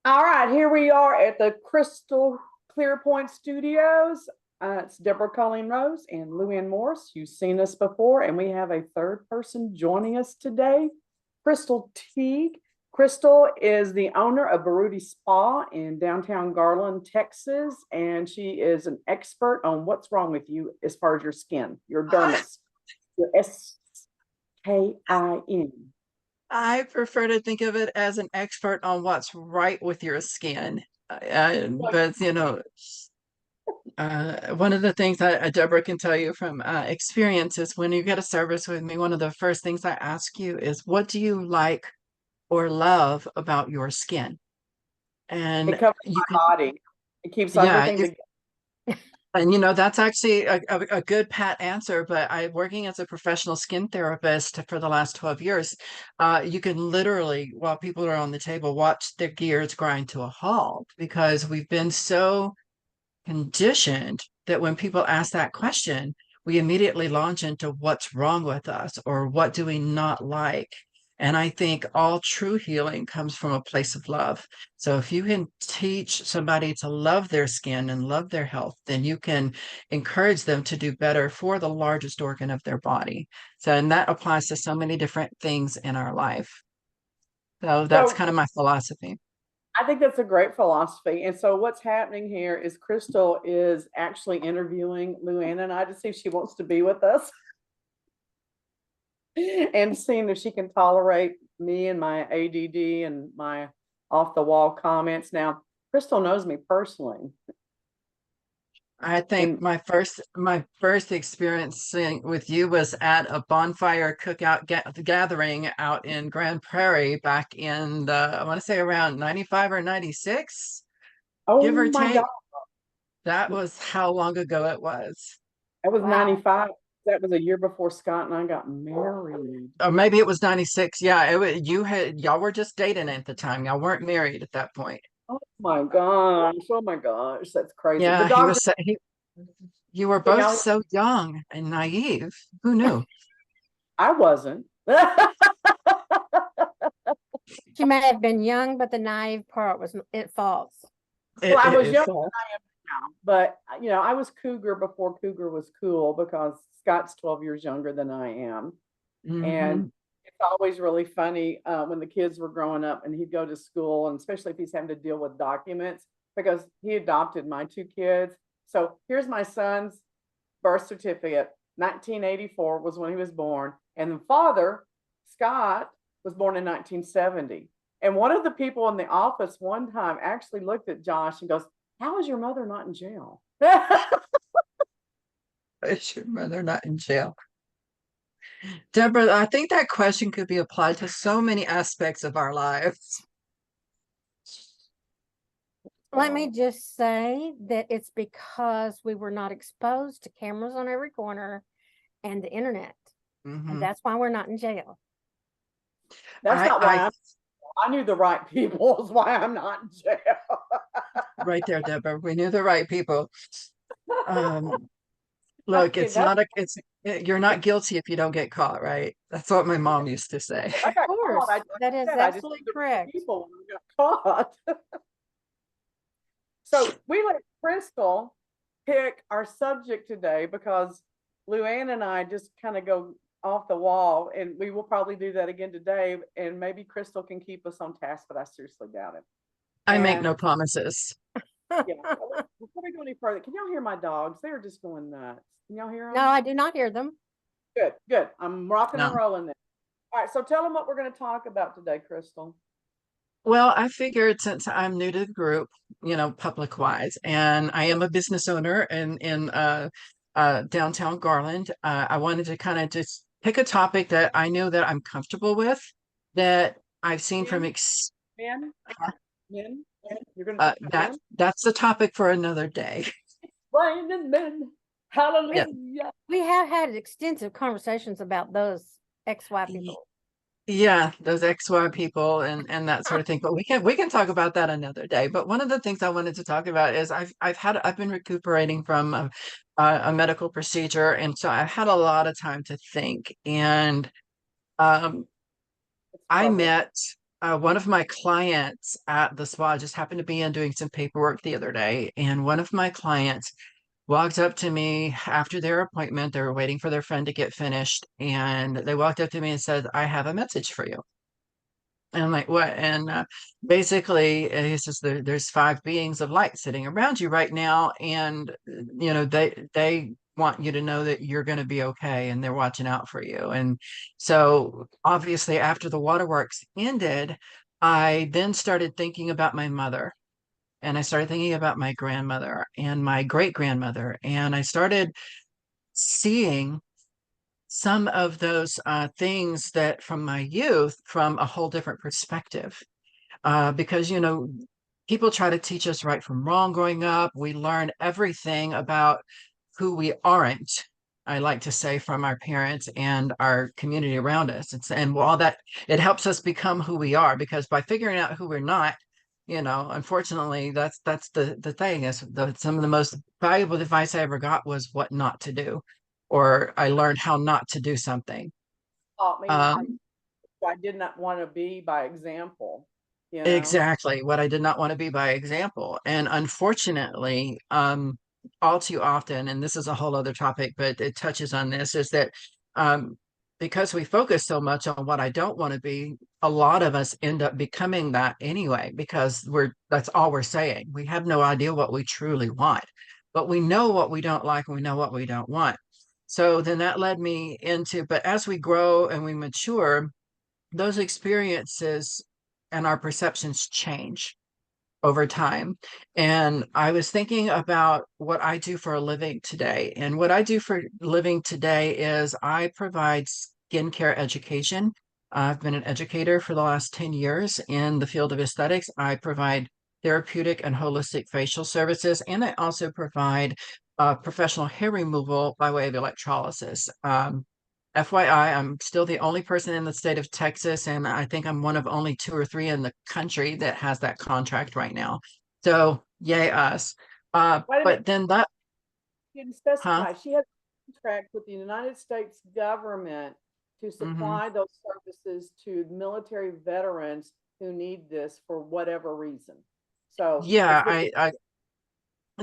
All right, here we are at the Crystal Clear Point Studios. It's Deborah Colleen Rose and LuAnne Morris. You've seen us before, and we have a third person joining us today, Chrystal Teague. Chrystal is the owner of Baruti Spa in downtown Garland, Texas, and she is an expert on what's wrong with you as far as your skin, your dermis, your SKIN. I prefer to think of it as an expert on what's right with your skin. But one of the things that Deborah can tell you from experience is when you get a service with me, one of the first things I ask you is, what do you like or love about your skin? And it covers my body. It keeps everything together. And that's actually a good pat answer, but working as a professional skin therapist for the last 12 years, you can literally, while people are on the table, watch their gears grind to a halt, because we've been so conditioned that when people ask that question, we immediately launch into what's wrong with us or what do we not like. And I think all true healing comes from a place of love. So if you can teach somebody to love their skin and love their health, then you can encourage them to do better for the largest organ of their body. So, and that applies to so many different things in our life. So that's kind of my philosophy. I think that's a great philosophy. And so what's happening here is Chrystal is actually interviewing LuAnne and I to see if she wants to be with us. And seeing if she can tolerate me and my ADD and my off the wall comments. Now, Chrystal knows me personally. I think my first experience with you was at a bonfire cookout gathering out in Grand Prairie back in I want to say around 95 or 96. Oh, give or my take. God. That was how long ago it was. That was 95. That was a year before Scott and I got married. Or maybe it was 96. Yeah, y'all were just dating at the time. Y'all weren't married at that point. Oh my gosh. Oh my gosh. That's crazy. Yeah, you were both so young and naive. Who knew? I wasn't. She may have been young, but the naive part was false. Well, I was younger than I am now, but I was cougar before cougar was cool, because Scott's 12 years younger than I am. And it's always really funny when the kids were growing up and he'd go to school, and especially if he's having to deal with documents, because he adopted my two kids. So here's my son's birth certificate. 1984 was when he was born. And the father, Scott, was born in 1970. And one of the people in the office one time actually looked at Josh and goes, "How is your mother not in jail?" Is your mother not in jail? Deborah, I think that question could be applied to so many aspects of our lives. Let me just say that it's because we were not exposed to cameras on every corner and the internet. And that's why we're not in jail. That's not why I knew the right people is why I'm not in jail. Right there, Deborah. We knew the right people. Look, you're not guilty if you don't get caught, right? That's what my mom used to say. Of course, that is absolutely correct. People got caught. So we let Chrystal pick our subject today, because LuAnne and I just kind of go off the wall, and we will probably do that again today. And maybe Chrystal can keep us on task, but I seriously doubt it. I make no promises. Yeah. Before we go any further, can y'all hear my dogs? They're just going nuts. Can y'all hear them? No, I do not hear them. Good. I'm rocking and rolling there. All right, so tell them what we're going to talk about today, Chrystal. Well, I figured, since I'm new to the group, public wise, and I am a business owner in downtown Garland, I wanted to kind of just pick a topic that I know that I'm comfortable with, that I've seen from men. You're going to that's the topic for another day. Raining men. Hallelujah. Yeah. We have had extensive conversations about those XY people. Yeah, those XY people and that sort of thing. But we can talk about that another day. But one of the things I wanted to talk about is I've been recuperating from a medical procedure, and so I've had a lot of time to think. And it's I love it. met one of my clients at the spa. Just happened to be in doing some paperwork the other day, and one of my clients walked up to me after their appointment. They were waiting for their friend to get finished, and they walked up to me and said, "I have a message for you." And I'm like, "What?" And basically, he says, "There's five beings of light sitting around you right now, and they want you to know that you're going to be okay, and they're watching out for you." And so, obviously, after the waterworks ended, I then started thinking about my mother, and I started thinking about my grandmother and my great grandmother, and I started seeing some of those things that from my youth from a whole different perspective. Because, people try to teach us right from wrong growing up. We learn everything about who we aren't, I like to say, from our parents and our community around us. And while that, it helps us become who we are, because by figuring out who we're not, unfortunately, that's the thing is some of the most valuable advice I ever got was what not to do, or I learned how not to do something. Taught me Um, I did not want to be by example, you know. Exactly what I did not want to be by example. And unfortunately, all too often, and this is a whole other topic, but it touches on this, is that um, because we focus so much on what I don't want to be, a lot of us end up becoming that anyway, because that's all we're saying. We have no idea what we truly want, but we know what we don't like and we know what we don't want. So then that led me into, but as we grow and we mature, those experiences and our perceptions change over time. And I was thinking about what I do for a living today. And what I do for a living today is I provide skincare education. I've been an educator for the last 10 years in the field of aesthetics. I provide therapeutic and holistic facial services, and I also provide professional hair removal by way of electrolysis. FYI, I'm still the only person in the state of Texas, and I think I'm one of only two or three in the country that has that contract right now. So, yay us. Wait a minute, But then that, she didn't huh? specify. She has a contract with the United States government to Hmm. supply those services to military veterans who need this for whatever reason. So Yeah, it's with the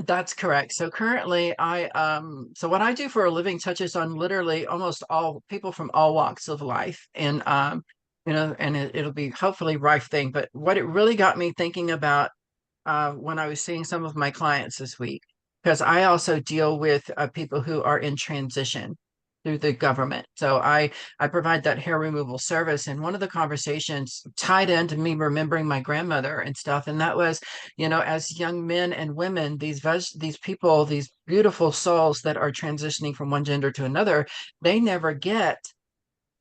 that's correct. So currently so what I do for a living touches on literally almost all people from all walks of life. And and it'll be hopefully rife thing. But what it really got me thinking about when I was seeing some of my clients this week, because I also deal with people who are in transition through the government. So I provide that hair removal service, and one of the conversations tied into me remembering my grandmother and stuff, and that was, as young men and women, these people, these beautiful souls that are transitioning from one gender to another, they never get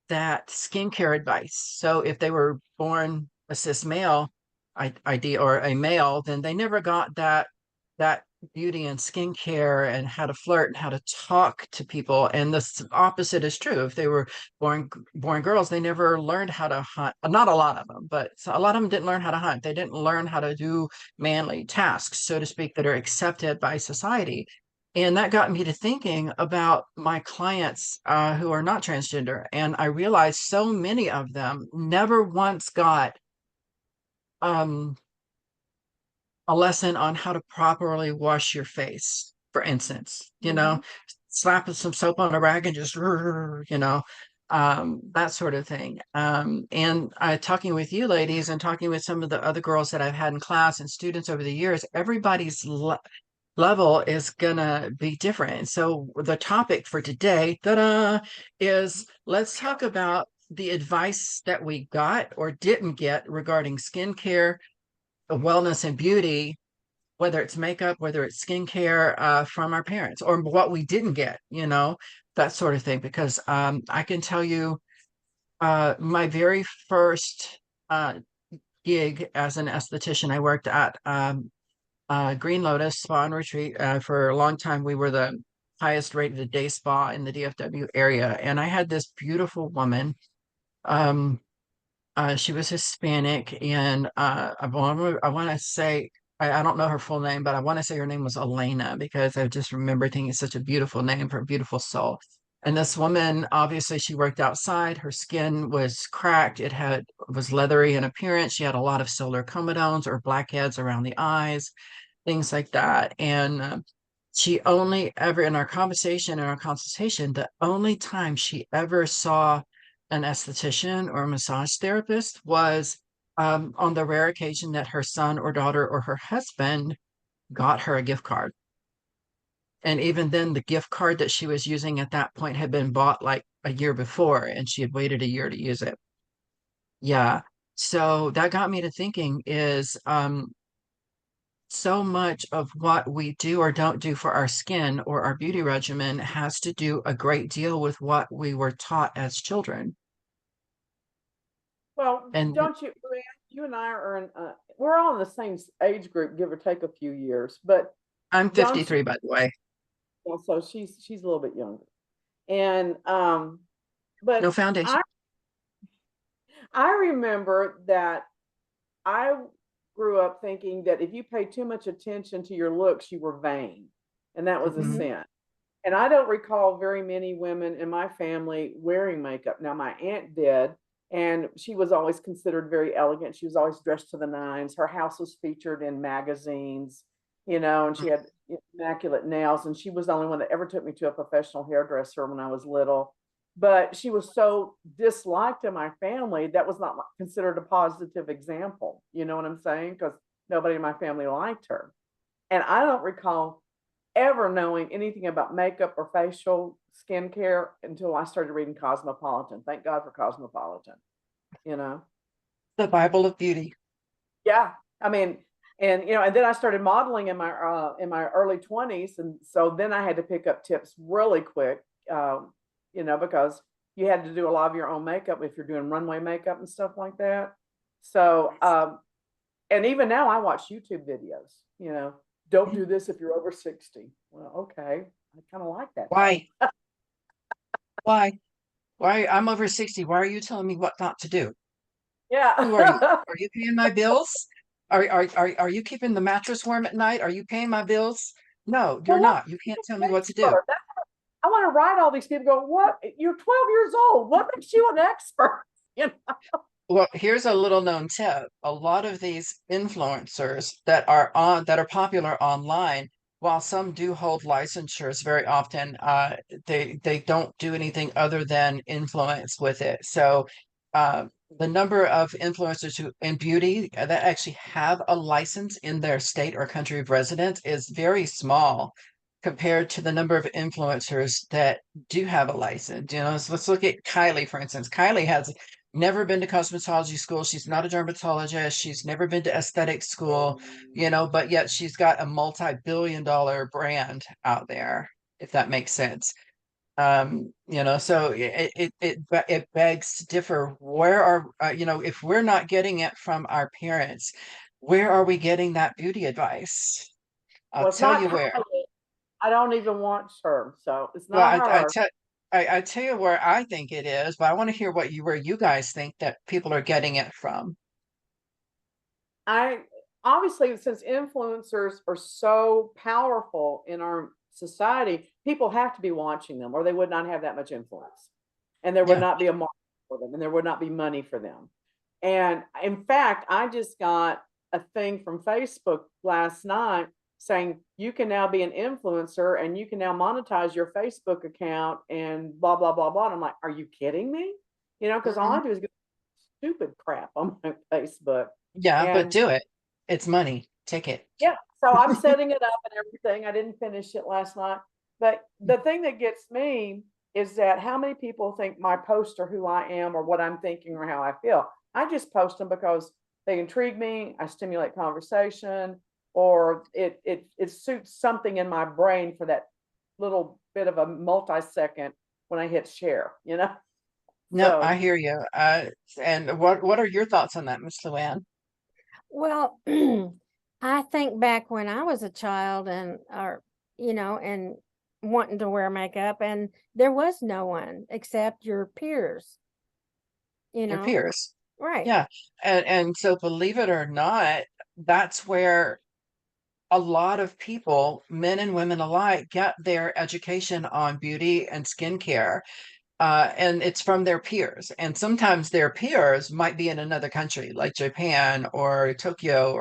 that skincare advice. So if they were born a cis male ID or a male, then they never got that beauty and skincare and how to flirt and how to talk to people. And the opposite is true. If they were born girls, they never learned how to hunt. Not a lot of them, but a lot of them didn't learn how to hunt. They didn't learn how to do manly tasks, so to speak, that are accepted by society. And that got me to thinking about my clients who are not transgender. And I realized so many of them never once got um, a lesson on how to properly wash your face, for instance, Mhm. slap some soap on a rag and just, that sort of thing. And talking with you ladies and talking with some of the other girls that I've had in class and students over the years, everybody's level is gonna be different. So the topic for today, ta-da, is let's talk about the advice that we got or didn't get regarding skincare, wellness, and beauty, whether it's makeup, whether it's skincare, from our parents, or what we didn't get, that sort of thing. Because I can tell you, my very first gig as an esthetician, I worked at Green Lotus Spa and Retreat. For a long time, we were the highest rated day spa in the DFW area. And I had this beautiful woman. Um, she was Hispanic, and I want to say, I don't know her full name, but I want to say her name was Elena, because I just remember thinking it's such a beautiful name for a beautiful soul. And this woman, obviously, she worked outside. Her skin was cracked. Was leathery in appearance. She had a lot of solar comedones or blackheads around the eyes, things like that. And she only ever, in our conversation, in our consultation, the only time she ever saw an esthetician or a massage therapist was on the rare occasion that her son or daughter or her husband got her a gift card. And even then, the gift card that she was using at that point had been bought like a year before, and she had waited a year to use it. Yeah. So that got me to thinking is so much of what we do or don't do for our skin or our beauty regimen has to do a great deal with what we were taught as children. Well, And don't you, LuAnne, you and I are in, we're all in the same age group, give or take a few years, but I'm don't you, 53, by the way. well, so she's a little bit younger. And, but No foundation. I remember that I grew up thinking that if you pay too much attention to your looks, you were vain. And that was a sin. And I don't recall very many women in my family wearing makeup. Now, my aunt did, and she was always considered very elegant. She was always dressed to the nines. Her house was featured in magazines, you know, and she had immaculate nails. And she was the only one that ever took me to a professional hairdresser when I was little. But she was so disliked in my family, that was not considered a positive example. You know what I'm saying? Because nobody in my family liked her. And I don't recall ever knowing anything about makeup or facial skincare until I started reading Cosmopolitan. Thank God for Cosmopolitan, you know? The Bible of beauty. Yeah. I mean, and you know, and then I started modeling in my early 20s. And so then I had to pick up tips really quick, you know, because you had to do a lot of your own makeup if you're doing runway makeup and stuff like that. So, and even now I watch YouTube videos, you know, don't do this if you're over 60. Well, okay. I kind of like that. Why? Why? I'm over 60. Why are you telling me what not to do? Yeah. Who are you? Are you paying my bills? Are you keeping the mattress warm at night? Are you paying my bills? No, you're Well, not. You can't tell me what to do. I want to write all these people go, what? You're 12 years old. What makes you an expert? You know? Well, here's a little known tip. A lot of these influencers that are popular online, while some do hold licensures, very often they don't do anything other than influence with it. So the number of influencers who in beauty that actually have a license in their state or country of residence is very small compared to the number of influencers that do have a license. You know, so let's look at Kylie, for instance. Kylie has never been to cosmetology school. She's not a dermatologist. She's never been to aesthetic school, you know, but yet she's got a multi-billion-dollar brand out there, if that makes sense. You know, so it begs to differ. Where are you know, if we're not getting it from our parents, where are we getting that beauty advice? I'll tell you where. I don't even watch her, so it's Well, not her. I tell you where I think it is, but I want to hear where you guys think that people are getting it from. I obviously, since influencers are so powerful in our society, people have to be watching them, or they would not have that much influence, and there would not be a market for them, and there would not be money for them. And in fact, I just got a thing from Facebook last night saying you can now be an influencer and you can now monetize your Facebook account and blah blah blah blah. And I'm like, are you kidding me? You know, because all I do is get stupid crap on my Facebook. Yeah, but do it. It's money. Take it. Yeah. So I'm setting it up and everything. I didn't finish it last night. But the thing that gets me is that how many people think my posts are who I am or what I'm thinking or how I feel. I just post them because they intrigue me. I stimulate conversation, or it suits something in my brain for that little bit of a multi-second when I hit share, you know? No, So, I hear you. And what are your thoughts on that, Miss LuAnne? Well, I think back when I was a child and, or, you know, and wanting to wear makeup, and there was no one except your peers, you Your know? peers. Right. Yeah. And so believe it or not, that's where a lot of people, men and women alike, get their education on beauty and skincare. And it's from their peers. And sometimes their peers might be in another country like Japan or Tokyo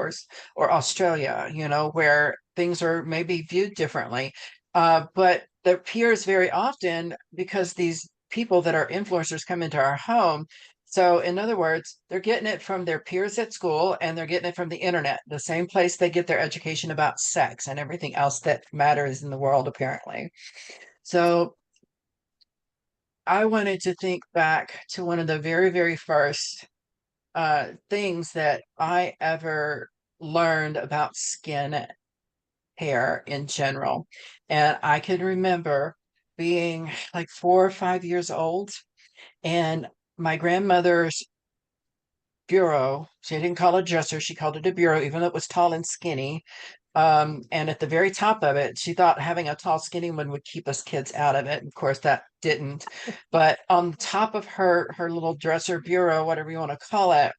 or Australia, you know, where things are maybe viewed differently. But their peers very often, because these people that are influencers come into our home. So in other words, they're getting it from their peers at school and they're getting it from the internet, the same place they get their education about sex and everything else that matters in the world, apparently. So I wanted to think back to one of the very, very first things that I ever learned about skin, hair in general. And I can remember being like 4 or 5 years old, and my grandmother's bureau, she didn't call it a dresser, she called it a bureau, even though it was tall and skinny. And at the very top of it, she thought having a tall, skinny one would keep us kids out of it. Of course, that didn't. But on top of her little dresser bureau, whatever you want to call it,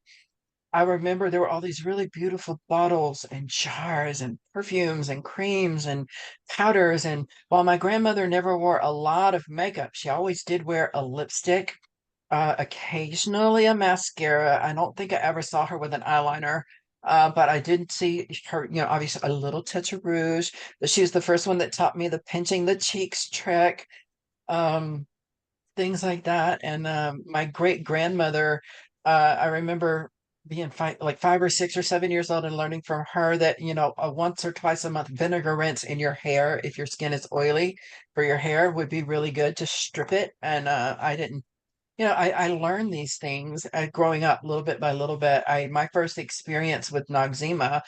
I remember there were all these really beautiful bottles and jars and perfumes and creams and powders. And while my grandmother never wore a lot of makeup, she always did wear a lipstick, occasionally a mascara. I don't think I ever saw her with an eyeliner. But I did see her, you know, obviously a little touch of rouge. But she was the first one that taught me the pinching the cheeks trick, um, things like that. And my great grandmother, I remember being like 5 or 6 or 7 years old and learning from her that, you know, a once or twice a month vinegar rinse in your hair, if your skin is oily for your hair, would be really good to strip it. And I didn't, you know, I learned these things growing up little bit by little bit. My first experience with Noxzema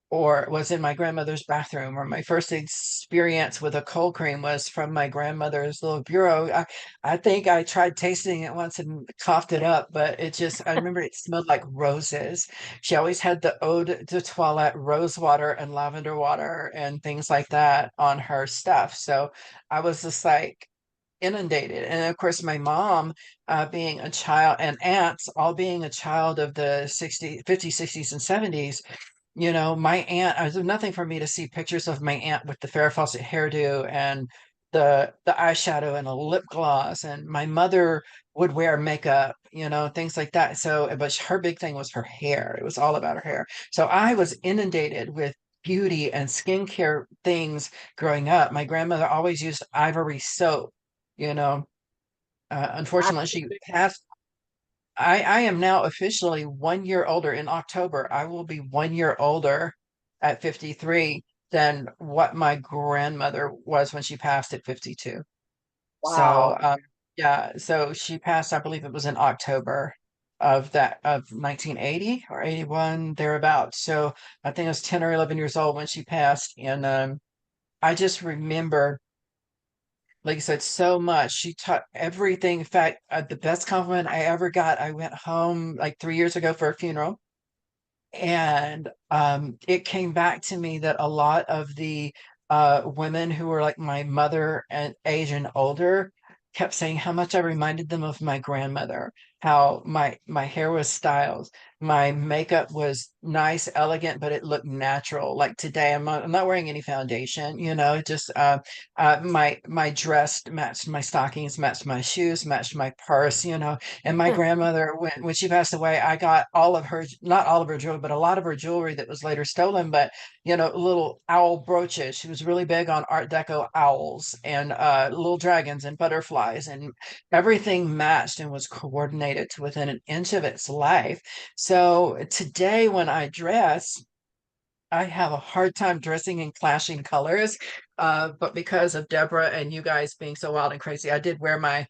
or was in my grandmother's bathroom, or my first experience with a cold cream was from my grandmother's little bureau. I think I tried tasting it once and coughed it up, but it just, I remember it smelled like roses. She always had the eau de toilette, rose water and lavender water and things like that on her stuff. So I was just like, inundated. And of course, my mom, being a child, and aunts, all being a child of the 60s, 50s, 60s, and 70s, you know, my aunt, there's nothing for me to see pictures of my aunt with the Farrah Fawcett hairdo and the eyeshadow and a lip gloss. And my mother would wear makeup, you know, things like that. So, but her big thing was her hair. It was all about her hair. So I was inundated with beauty and skincare things growing up. My grandmother always used Ivory soap, you know. I Unfortunately, she passed. I am now officially 1 year older in October. I will be 1 year older at 53 than what my grandmother was when she passed at 52. So, wow. yeah, so she passed, I believe it was in October of 1980 or 81, thereabouts. So I think I was 10 or 11 years old when she passed. And I just remember, like I said, so much. She taught everything. In fact, the best compliment I ever got, I went home like 3 years ago for a funeral, and it came back to me that a lot of the women who were like my mother and age and older kept saying how much I reminded them of my grandmother, how my hair was styled, my makeup was nice, elegant, but it looked natural. Like today, I'm not wearing any foundation, you know, just my dress matched my stockings, matched my shoes, matched my purse, you know. And my grandmother, when she passed away, I got all of her, not all of her jewelry, but a lot of her jewelry that was later stolen. But you know, little owl brooches. She was really big on Art Deco owls and little dragons and butterflies, and everything matched and was coordinated to within an inch of its life. So today, when I dress, I have a hard time dressing in clashing colors, but because of Deborah and you guys being so wild and crazy, I did wear my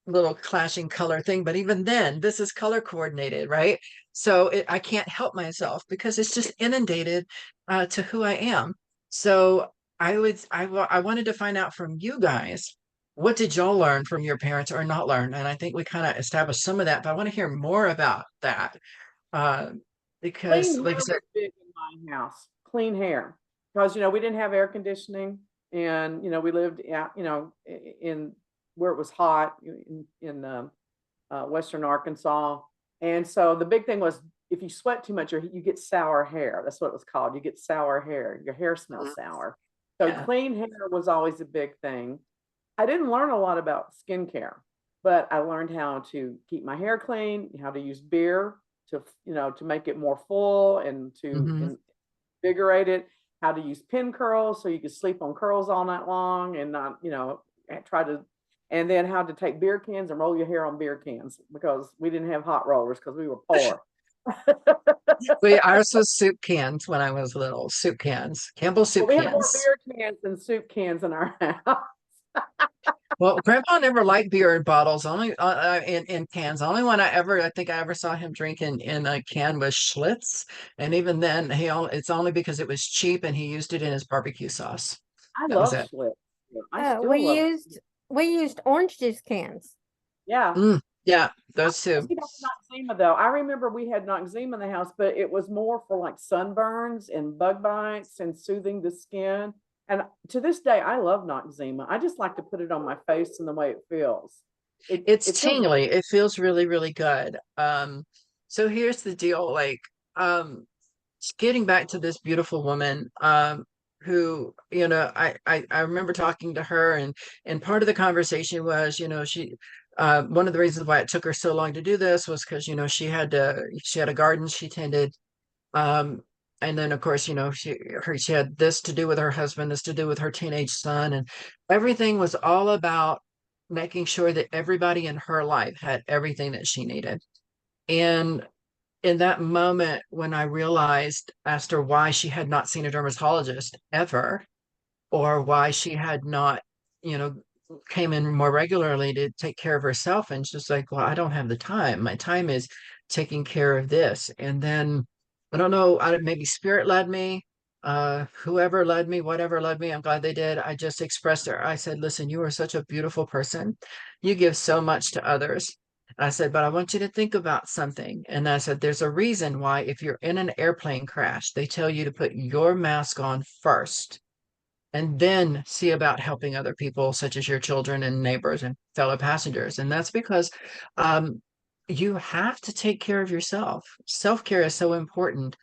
little clashing color thing. But even then, this is color coordinated, right? So I can't help myself because it's just inundated to who I am. So I wanted to find out from you guys, what did y'all learn from your parents or not learn? And I think we kind of established some of that, but I want to hear more about that. Uh, Clean because hair like I said, was big in my house. Clean hair. Because, we didn't have air conditioning and, we lived out, in where it was hot in Western Arkansas. And so the big thing was if you sweat too much, you get sour hair. That's what it was called. You get sour hair. Your hair smells sour. So Yeah. clean hair was always a big thing. I didn't learn a lot about skincare, but I learned how to keep my hair clean, how to use beer to, to make it more full and to invigorate it, how to use pin curls so you could sleep on curls all night long and not, try to, and then how to take beer cans and roll your hair on beer cans because we didn't have hot rollers because we were poor. Ours was soup cans when I was little. Soup cans, Campbell soup We had more cans. beer cans than soup cans in our house. Well, Grandpa never liked beer in bottles, only in cans. The only one I think I ever saw him drinking in a can was Schlitz, and even then, it's only because it was cheap and he used it in his barbecue sauce. I That was love it. Schlitz. I still we love used orange juice cans. Yeah. Yeah, those two. Noxzema though. I remember we had Noxzema in the house, but it was more for like sunburns and bug bites and soothing the skin. And to this day, I love Noxzema. I just like to put it on my face and the way it feels. It's tingly. It feels really, really good. So here's the deal, like, getting back to this beautiful woman, who, I remember talking to her, and part of the conversation was, she one of the reasons why it took her so long to do this was because, she had a garden she tended. And then of course, she had this to do with her husband, this to do with her teenage son, and everything was all about making sure that everybody in her life had everything that she needed. And in that moment, when I asked her why she had not seen a dermatologist ever, or why she had not, you know, came in more regularly to take care of herself. And she's like, well, I don't have the time. My time is taking care of this. And then I don't know, maybe spirit led me, whoever led me, whatever led me, I'm glad they did. I just expressed her. I said, listen, you are such a beautiful person. You give so much to others. I said, but I want you to think about something. And I said, there's a reason why if you're in an airplane crash, they tell you to put your mask on first and then see about helping other people, such as your children and neighbors and fellow passengers. And that's because you have to take care of yourself. Self-care is so important,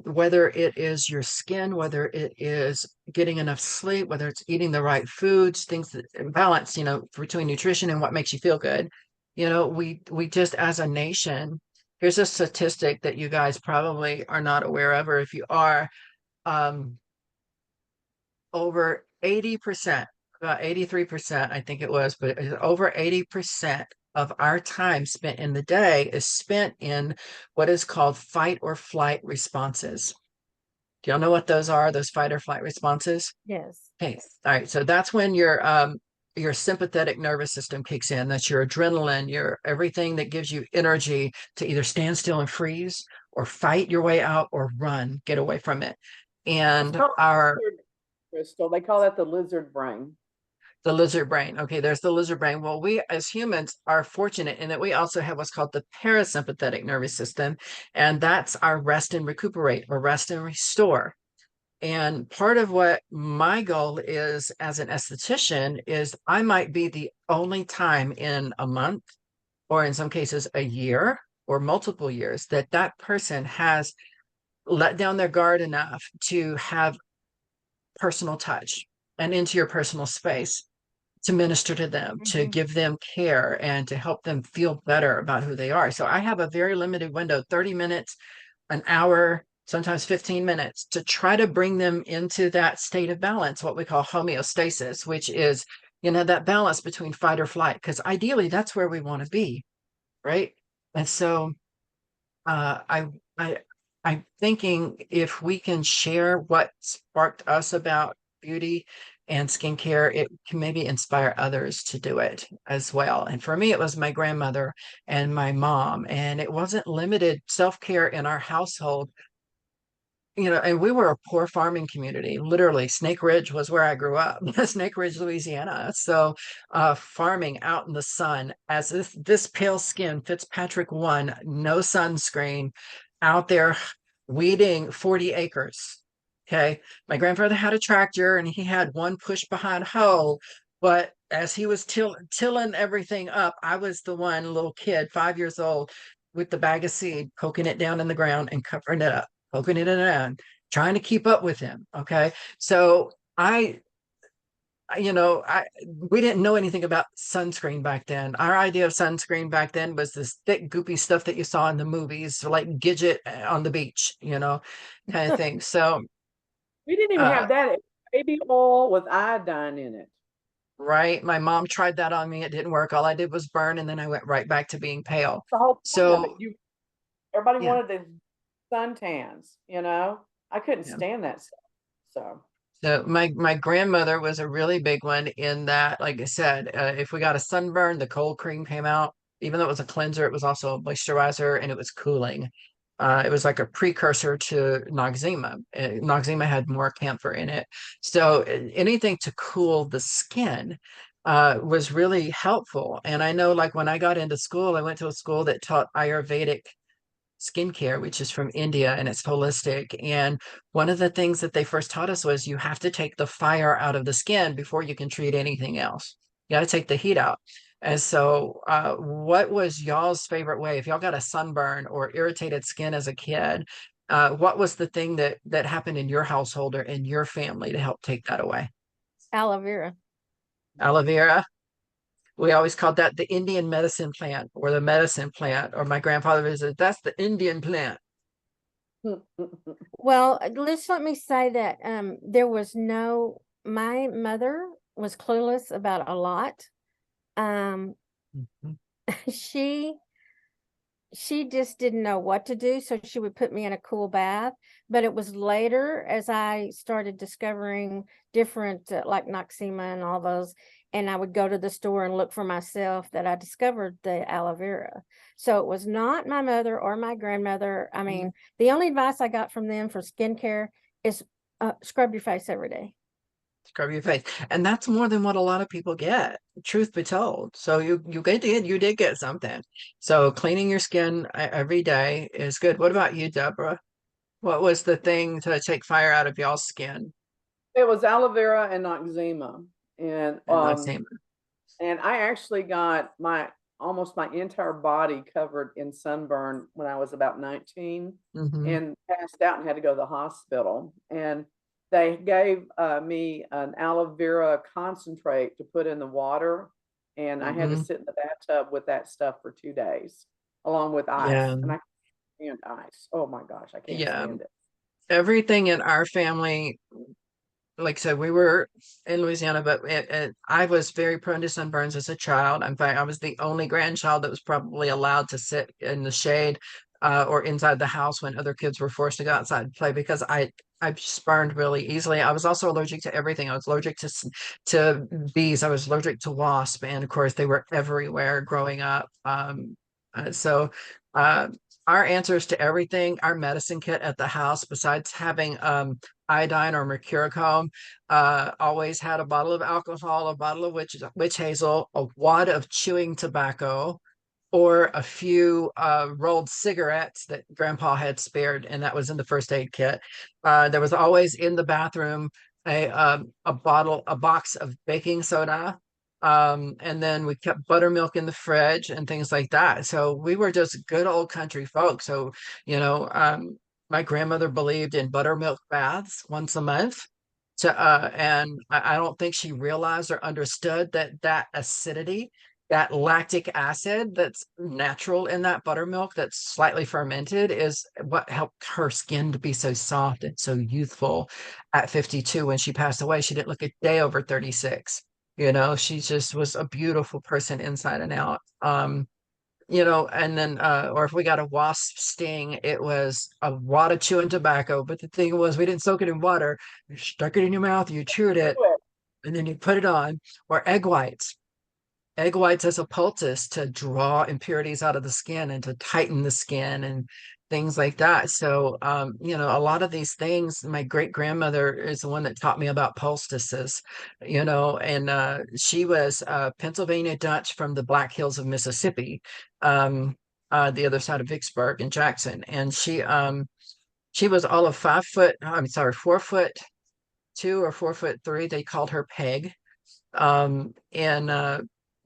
whether it is your skin, whether it is getting enough sleep, whether it's eating the right foods, things that balance, between nutrition and what makes you feel good. We just, as a nation, here's a statistic that you guys probably are not aware of, or if you are, over 80%, about 83%, I think it was, but over 80% of our time spent in the day is spent in what is called fight or flight responses. Do y'all know what those are, those fight or flight responses? Yes. Okay. All right. So that's when your sympathetic nervous system kicks in. That's your adrenaline, your everything that gives you energy to either stand still and freeze or fight your way out or run, get away from it. And Chrystal, they call that the lizard brain. The lizard brain. Okay, there's the lizard brain. Well, we as humans are fortunate in that we also have what's called the parasympathetic nervous system, and that's our rest and recuperate, or rest and restore. And part of what my goal is as an esthetician is I might be the only time in a month, or in some cases a year or multiple years, that person has let down their guard enough to have personal touch and into your personal space to minister to them, to give them care, and to help them feel better about who they are. So I have a very limited window, 30 minutes, an hour, sometimes 15 minutes, to try to bring them into that state of balance, what we call homeostasis, which is, that balance between fight or flight, because ideally that's where we want to be, right? And so I'm thinking if we can share what sparked us about beauty and skincare, it can maybe inspire others to do it as well. And for me, it was my grandmother and my mom, and it wasn't limited self-care in our household. And we were a poor farming community. Literally, Snake Ridge was where I grew up, Snake Ridge, Louisiana. So farming out in the sun as this pale skin, Fitzpatrick one, no sunscreen, out there weeding 40 acres. Okay. My grandfather had a tractor and he had one push behind hoe, but as he was tilling everything up, I was the one little kid, 5 years old, with the bag of seed, poking it down in the ground and covering it up, poking it in, trying to keep up with him. Okay. So we didn't know anything about sunscreen back then. Our idea of sunscreen back then was this thick, goopy stuff that you saw in the movies, like Gidget on the beach, kind of thing. So, We didn't even have that. It was baby oil with iodine in it. right. My mom tried that on me. It didn't work. All I did was burn, and then I went right back to being pale. The whole point of it. So, Everybody yeah, wanted the suntans, I couldn't yeah. stand that stuff. So So my grandmother was a really big one in that, like I said, if we got a sunburn, the cold cream came out. Even though it was a cleanser, it was also a moisturizer and it was cooling. It was like a precursor to Noxzema. Noxzema had more camphor in it. So anything to cool the skin was really helpful. And I know, like when I got into school, I went to a school that taught Ayurvedic skincare, which is from India and it's holistic. And one of the things that they first taught us was you have to take the fire out of the skin before you can treat anything else. You got to take the heat out. And so, what was y'all's favorite way? If y'all got a sunburn or irritated skin as a kid, what was the thing that happened in your household or in your family to help take that away? Aloe vera. Aloe vera. We always called that the Indian medicine plant or the medicine plant, or my grandfather visited, that's the Indian plant. Well, let me say that there was my mother was clueless about a lot. Mhm. She just didn't know what to do, so she would put me in a cool bath. But it was later, as I started discovering different like Noxzema and all those, and I would go to the store and look for myself, that I discovered the aloe vera. So it was not my mother or my grandmother. I mean, the only advice I got from them for skincare is scrub your face every day. Scrub your face. And that's more than what a lot of people get, truth be told. So you did get something. So cleaning your skin every day is good. What about you, Deborah? What was the thing to take fire out of y'all's skin? it was aloe vera and Noxzema. And And not same. and I actually got almost my entire body covered in sunburn when I was about 19 Mm-hmm. and passed out and had to go to the hospital. And they gave me an aloe vera concentrate to put in the water. And I had to Mm-hmm. sit in the bathtub with that stuff for 2 days, along with ice. Yeah. And I can't stand ice. Oh my gosh, I can't Yeah. stand it. Everything in our family, like I said, we were in Louisiana, but I was very prone to sunburns as a child. In fact, I was the only grandchild that was probably allowed to sit in the shade or inside the house when other kids were forced to go outside and play, because I just burned really easily. I was also allergic to everything. I was allergic to bees. I was allergic to wasps, and of course, they were everywhere growing up. So. Uh, our answers to everything, our medicine kit at the house, besides having iodine or mercurochrome, always had a bottle of alcohol, a bottle of witch hazel, a wad of chewing tobacco, or a few rolled cigarettes that Grandpa had spared, and that was in the first aid kit. There was always in the bathroom a box of baking soda. And then we kept buttermilk in the fridge and things like that. So we were just good old country folks. So, you know, my grandmother believed in buttermilk baths once a month. And I don't think she realized or understood that acidity, that lactic acid that's natural in that buttermilk that's slightly fermented, is what helped her skin to be so soft and so youthful at 52. When she passed away, she didn't look a day over 36. She just was a beautiful person inside and out. And then or if we got a wasp sting, it was a wad of chewing tobacco. But the thing was, we didn't soak it in water. You stuck it in your mouth, you chewed it, and then you put it on. Or egg whites as a poultice to draw impurities out of the skin and to tighten the skin and things like that. So, a lot of these things, my great grandmother is the one that taught me about poultices, and she was Pennsylvania Dutch from the Black Hills of Mississippi, the other side of Vicksburg and Jackson. And she was all of 5 foot, I'm sorry, 4'2" or 4'3". They called her Peg. And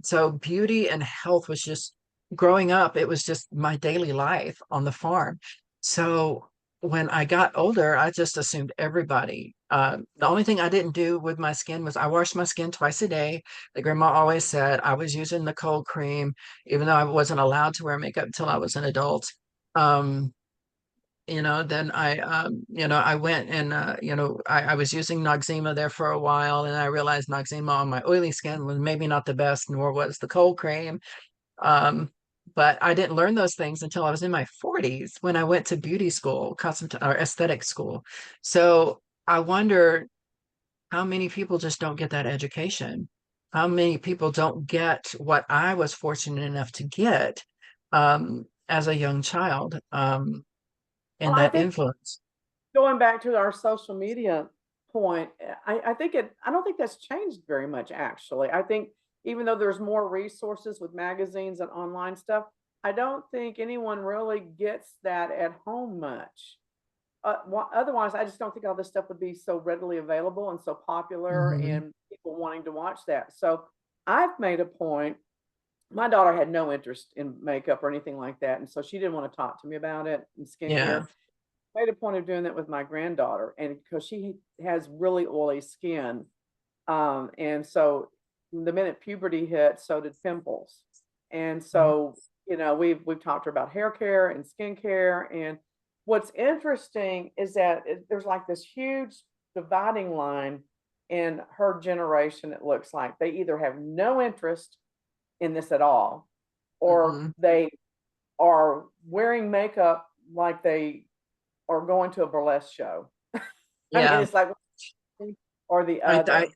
so beauty and health was just growing up, it was just my daily life on the farm. So when I got older, I just assumed everybody. The only thing I didn't do with my skin was I washed my skin twice a day. The grandma always said I was using the cold cream, even though I wasn't allowed to wear makeup until I was an adult. Um, then I went and, I was using Noxzema there for a while, and I realized Noxzema on my oily skin was maybe not the best, nor was the cold cream. Um, but I didn't learn those things until I was in my 40s when I went to beauty school, or aesthetic school. So I wonder how many people just don't get that education. How many people don't get what I was fortunate enough to get as a young child, Well, and I that think influence. going back to our social media point, I don't think that's changed very much, actually. I think even though there's more resources with magazines and online stuff, I don't think anyone really gets that at home much. Otherwise, I just don't think all this stuff would be so readily available and so popular Mhm. and people wanting to watch that. So I've made a point. My daughter had no interest in makeup or anything like that, and so she didn't want to talk to me about it and Yeah. skincare. Made a point of doing that with my granddaughter, and because she has really oily skin, and so the minute puberty hit, so did pimples, and Mhm. so we've talked to her about hair care and skincare, and what's interesting is that there's like this huge dividing line in her generation. It looks like they either have no interest in this at all, or Mhm. they are wearing makeup like they are going to a burlesque show. I mean, Yeah. it's like one or the I, I other.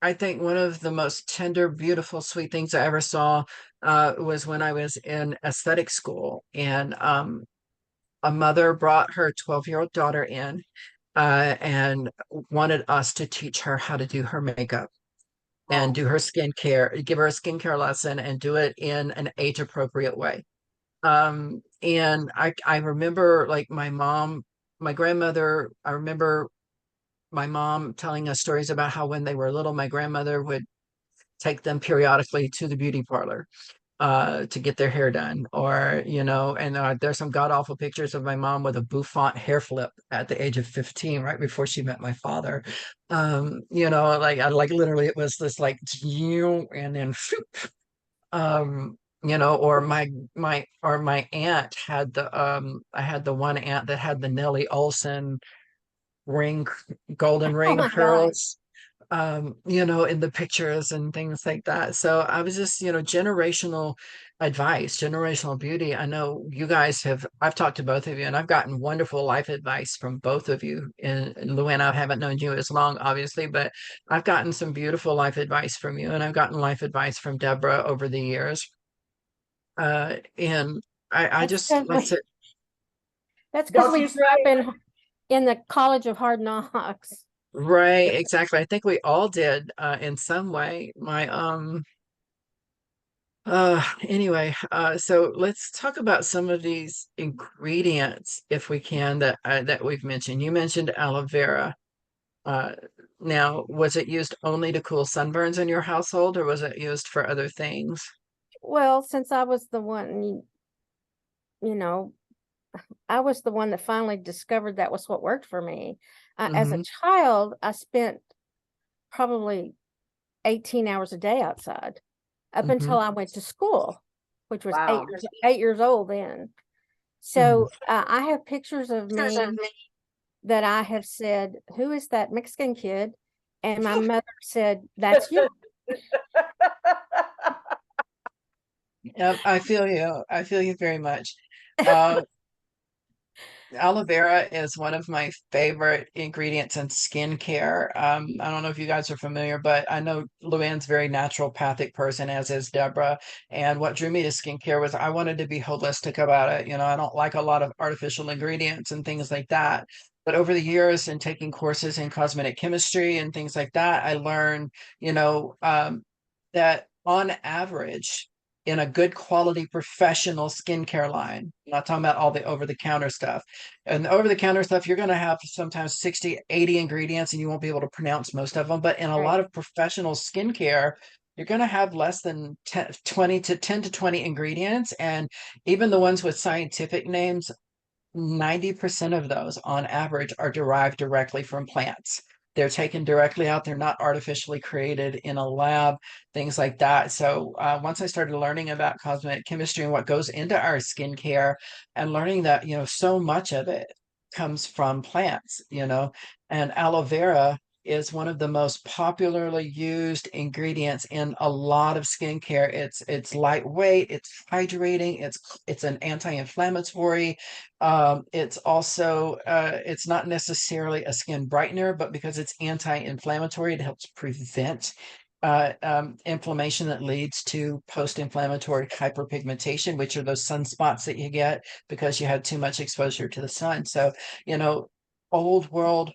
I think one of the most tender, beautiful, sweet things I ever saw was when I was in aesthetic school, and a mother brought her 12-year-old daughter in, and wanted us to teach her how to do her makeup and Oh, do her skincare, give her a skincare lesson, and do it in an age appropriate way. And I remember, like, my grandmother, I remember my mom telling us stories about how when they were little, my grandmother would take them periodically to the beauty parlor to get their hair done, or and there's some god awful pictures of my mom with a bouffant hair flip at the age of 15, right before she met my father. Like, literally it was this, like, and then or my aunt had I had the one aunt that had the Nellie Olson ring golden Oh ring my gosh. curls, in the pictures and things like that. So I was just, generational advice, generational beauty. I know you guys I've talked to both of you, and I've gotten wonderful life advice from both of you. And LuAnne, I haven't known you as long, obviously, but I've gotten some beautiful life advice from you, and I've gotten life advice from Deborah over the years. And I That's just, because like I said, don't we you grew up say? in the College of Hard Knocks. right, exactly. I think we all did in some way. Anyway, so let's talk about some of these ingredients, if we can, that we've mentioned. You mentioned aloe vera. Uh, Now, was it used only to cool sunburns in your household, or was it used for other things? Well, since I was the one, you know, I was the one that finally discovered that was what worked for me. As a Mm-hmm. child, I spent probably 18 hours a day outside up Mm-hmm. until I went to school, which was Wow. 8 years old then. Mm-hmm. So I have pictures of me that I have said, "Who is that Mexican kid?" And my mother said, "That's you." Yep, I feel you. I feel you very much. Uh, Aloe vera is one of my favorite ingredients in skincare. I don't know if you guys are familiar, but I know LuAnne's a very naturopathic person, as is Deborah. And what drew me to skincare was I wanted to be holistic about it. I don't like a lot of artificial ingredients and things like that. But over the years, and taking courses in cosmetic chemistry and things like that, I learned, that on average, in a good quality professional skincare line, I'm not talking about all the over the counter stuff, and the over the counter stuff, you're going to have sometimes 60, 80 ingredients, and you won't be able to pronounce most of them. But in a lot Right. of professional skincare, you're going to have less than 10 to 20 ingredients. And even the ones with scientific names, 90% of those on average are derived directly from plants. They're taken directly out. They're not artificially created in a lab, things like that. So once I started learning about cosmetic chemistry and what goes into our skincare, and learning that, so much of it comes from plants, and aloe vera is one of the most popularly used ingredients in a lot of skincare. It's lightweight, it's hydrating, it's an anti-inflammatory. It's also it's not necessarily a skin brightener, but because it's anti-inflammatory, it helps prevent inflammation that leads to post-inflammatory hyperpigmentation, which are those sunspots that you get because you had too much exposure to the sun. So, old world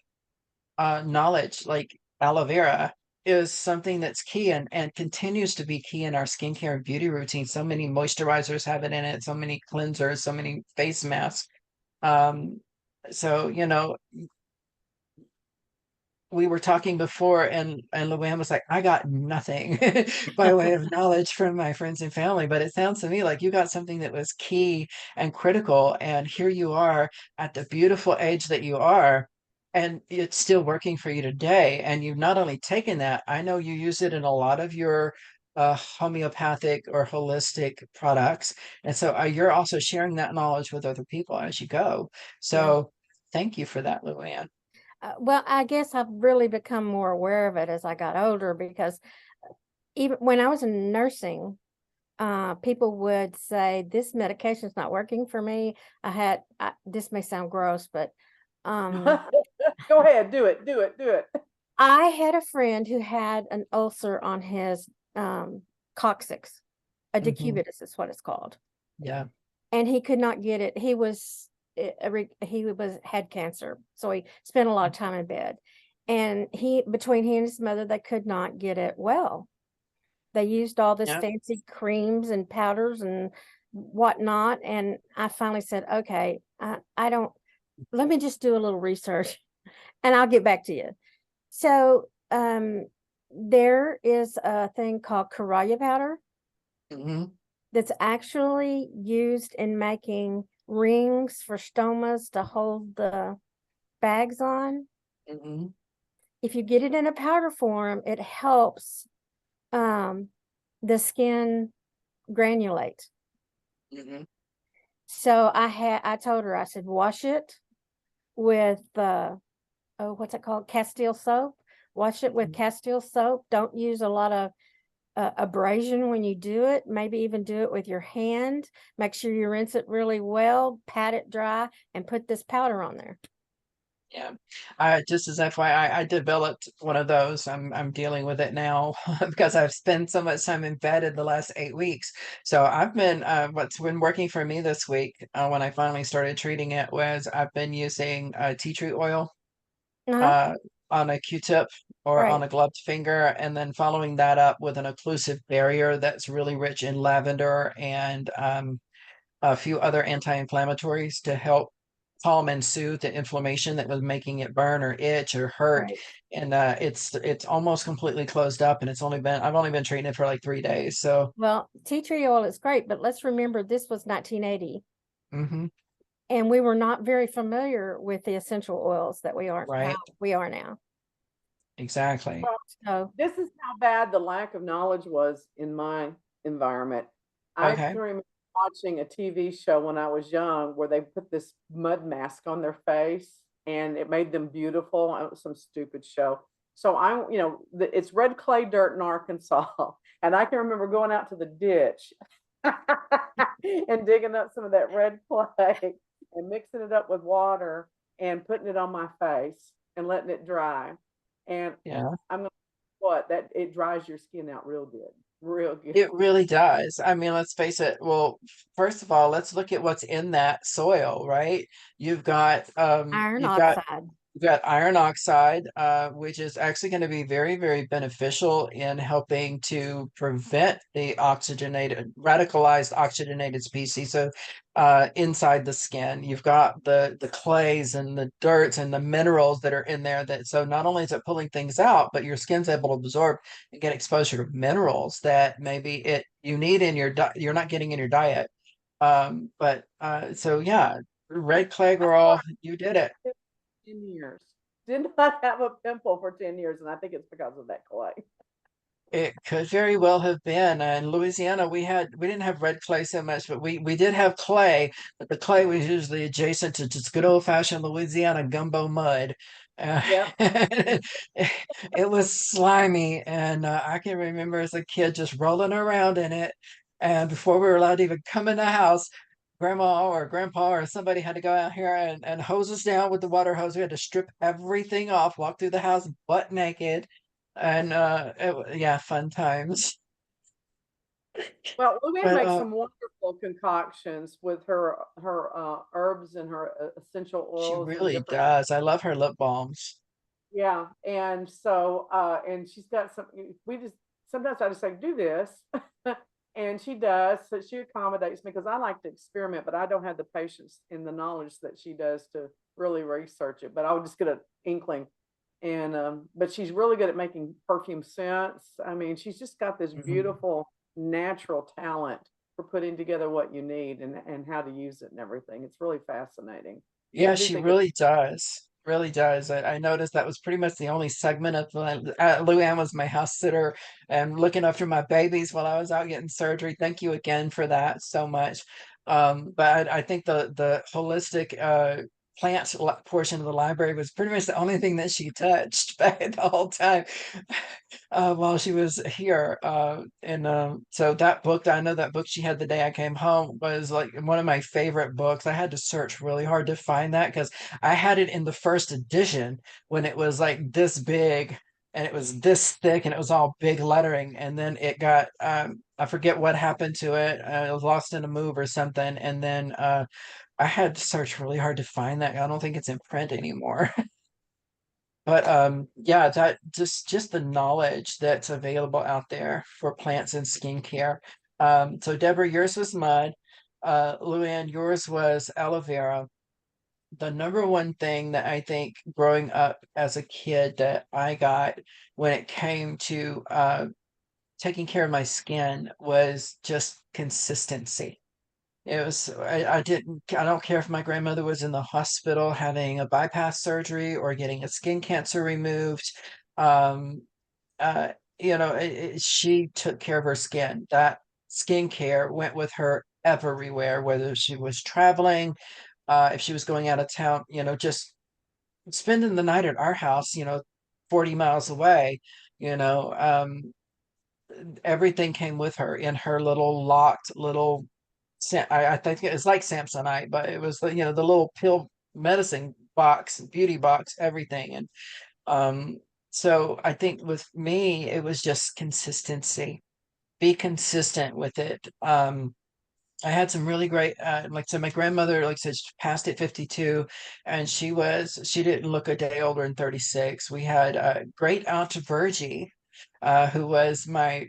knowledge like aloe vera is something that's key and continues to be key in our skincare and beauty routine. So many moisturizers have it in it, so many cleansers, so many face masks. So, we were talking before, and LuAnne was like, I got nothing by way of knowledge from my friends and family, but it sounds to me like you got something that was key and critical. And here you are at the beautiful age that you are, and it's still working for you today. And you've not only taken that, I know you use it in a lot of your homeopathic or holistic products. And so you're also sharing that knowledge with other people as you go. So thank you for that, LuAnne. Well, I guess I've really become more aware of it as I got older, because even when I was in nursing, people would say, this medication is not working for me. This may sound gross, but go ahead, do it. I had a friend who had an ulcer on his coccyx. A decubitus is what it's called. Yeah. And he could not get it. He had cancer, so he spent a lot of time in bed. And between he and his mother, they could not get it well. They used all this fancy creams and powders and whatnot. And I finally said, okay, let me just do a little research and I'll get back to you. So there is a thing called Karaya powder that's actually used in making rings for stomas to hold the bags on. If you get it in a powder form, it helps the skin granulate. So I told her, I said, wash it with what's it called? Castile soap. Wash it with Castile soap. Don't use a lot of abrasion when you do it. Maybe even do it with your hand. Make sure you rinse it really well, pat it dry, and put this powder on there. Yeah. Just as FYI, I developed one of those. I'm dealing with it now because I've spent so much time in bed in the last 8 weeks. So I've been what's been working for me this week when I finally started treating it was I've been using tea tree oil on a Q-tip or on a gloved finger, and then following that up with an occlusive barrier that's really rich in lavender and a few other anti-inflammatories to help calm and soothe the inflammation that was making it burn or itch or hurt. And it's almost completely closed up, and I've only been treating it for like 3 days. So well, tea tree oil is great, but let's remember this was 1980. And we were not very familiar with the essential oils that we are now. Exactly. Well, so this is how bad the lack of knowledge was in my environment. I can remember watching a TV show when I was young where they put this mud mask on their face and it made them beautiful. It was some stupid show. So it's red clay dirt in Arkansas. And I can remember going out to the ditch and digging up some of that red clay and mixing it up with water and putting it on my face and letting it dry. And I'm gonna it dries your skin out real good. It really does. I mean, let's face it. Well, first of all, let's look at what's in that soil, right? You've got iron oxide. We've got iron oxide, which is actually going to be very, very beneficial in helping to prevent the radicalized oxygenated species. So inside the skin, you've got the clays and the dirts and the minerals that are in there. So not only is it pulling things out, but your skin's able to absorb and get exposure to minerals that maybe you need in you're not getting in your diet. So yeah, red clay girl, you did it. 10 years. Did not have a pimple for 10 years, and I think it's because of that clay. It could very well have been. In Louisiana, we didn't have red clay so much, but we did have clay, but the clay was usually adjacent to just good old fashioned Louisiana gumbo mud. Yep. It was slimy, and I can remember as a kid just rolling around in it. And before we were allowed to even come in the house, grandma or grandpa or somebody had to go out here and hose us down with the water hose. We had to strip everything off, walk through the house butt naked. And yeah, fun times. Well, LuAnne But makes some wonderful concoctions with her herbs and her essential she oils and really different. does. I love her lip balms. Yeah, and so and she's got some. We just sometimes I just say do this, and she does. So she accommodates me because I like to experiment, but I don't have the patience and the knowledge that she does to really research it. But I'll just get an inkling. And but she's really good at making perfume scents. I mean, she's just got this beautiful natural talent for putting together what you need and how to use it and everything. It's really fascinating. Yeah, I do she think it's really does. Really does. I noticed that was pretty much the only segment of LuAnne was my house sitter and looking after my babies while I was out getting surgery. Thank you again for that so much. But I think the holistic portion of the library was pretty much the only thing that she touched back the whole time while she was here. So that book, I know that book she had the day I came home was like one of my favorite books. I had to search really hard to find that because I had it in the first edition when it was like this big and it was this thick and it was all big lettering. And then it got, I forget what happened to it. It was lost in a move or something. And then I had to search really hard to find that. I don't think it's in print anymore. But yeah, that just the knowledge that's available out there for plants and skincare. So Deborah, yours was mud. LuAnne, yours was aloe vera. The number one thing that I think growing up as a kid that I got when it came to taking care of my skin was just consistency. It was, I don't care if my grandmother was in the hospital having a bypass surgery or getting a skin cancer removed. Um, uh, she took care of her skin. That skincare went with her everywhere, whether she was traveling, if she was going out of town, just spending the night at our house, 40 miles away, you know, um, everything came with her in her little locked little I think it's like Samsonite, but it was the the little pill medicine box, beauty box, everything. And so I think with me, it was just consistency. Be consistent with it. I had some really great, like I said, my grandmother, like I said, she passed at 52, and she didn't look a day older than 36. We had a great Aunt Virgie, who was my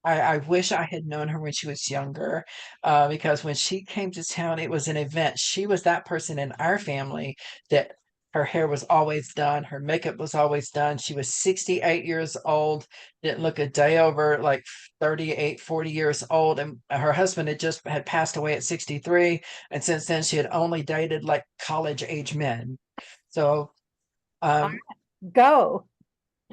I wish I had known her when she was younger, because when she came to town, it was an event. She was that person in our family that her hair was always done, her makeup was always done. She was 68 years old, didn't look a day over like 38, 40 years old. And her husband had passed away at 63. And since then, she had only dated like college age men. So um, Go.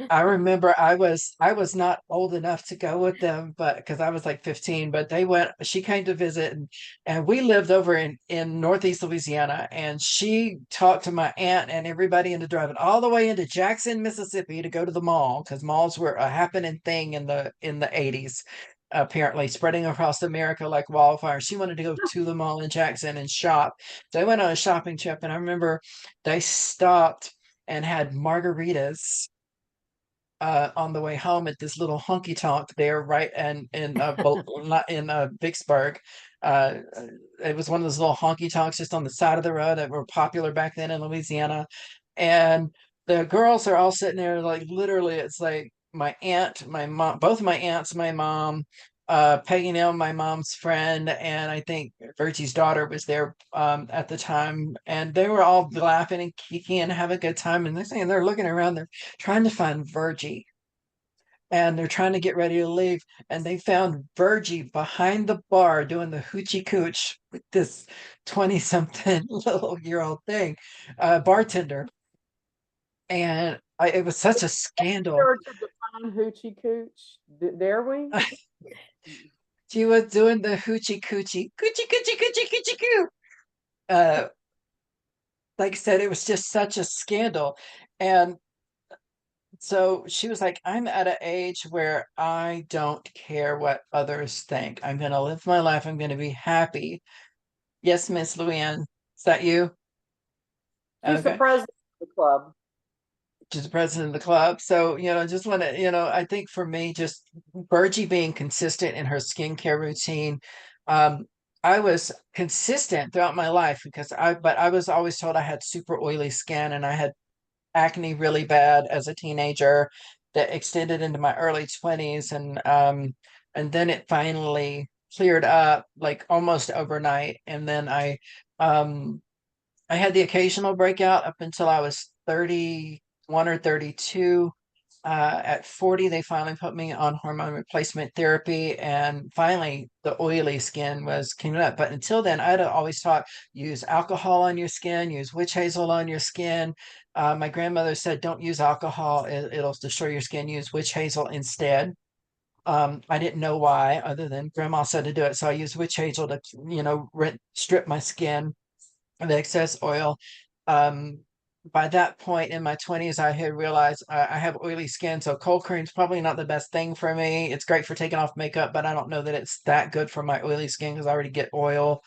I remember I was not old enough to go with them, but because I was like 15, but she came to visit and we lived over in Northeast Louisiana, and she talked to my aunt and everybody into driving all the way into Jackson, Mississippi to go to the mall because malls were a happening thing in the 80s, apparently spreading across America like wildfire. She wanted to go to the mall in Jackson and shop. So they went on a shopping trip, and I remember they stopped and had margaritas on the way home at this little honky tonk there, right, and in not in Vicksburg, it was one of those little honky tonks just on the side of the road that were popular back then in Louisiana. And the girls are all sitting there, like literally, it's like my aunt, my mom, both of my aunts, my mom, Peggy Neal, my mom's friend, and I think Virgie's daughter was there at the time, and they were all laughing and kicking and having a good time. And they're looking around, they're trying to find Virgie, and they're trying to get ready to leave, and they found Virgie behind the bar doing the hoochie cooch with this 20-something little year old thing, bartender. And it was such a scandal. Sure to define hoochie cooch. Dare we? She was doing the hoochie coochie, coochie coochie coochie coochie coo. Uh, like I said, it was just such a scandal. And so she was like, I'm at an age where I don't care what others think. I'm going to live my life. I'm going to be happy. Yes, Miss LuAnne. Is that you? She's the Okay. president of the club. She's the president of the club. So, just want to, I think for me, just Virgie being consistent in her skincare routine. Um, I was consistent throughout my life but I was always told I had super oily skin, and I had acne really bad as a teenager that extended into my early 20s, and then it finally cleared up like almost overnight. And then I had the occasional breakout up until I was 31 or 32. At 40, they finally put me on hormone replacement therapy, and finally the oily skin was came up. But until then, I'd always taught use alcohol on your skin, use witch hazel on your skin. My grandmother said, don't use alcohol, it'll destroy your skin. Use witch hazel instead. I didn't know why, other than grandma said to do it. So I used witch hazel to, strip my skin of excess oil. Um, by that point in my 20s, I had realized I have oily skin, so cold cream's probably not the best thing for me. It's great for taking off makeup, but I don't know that it's that good for my oily skin because I already get oil.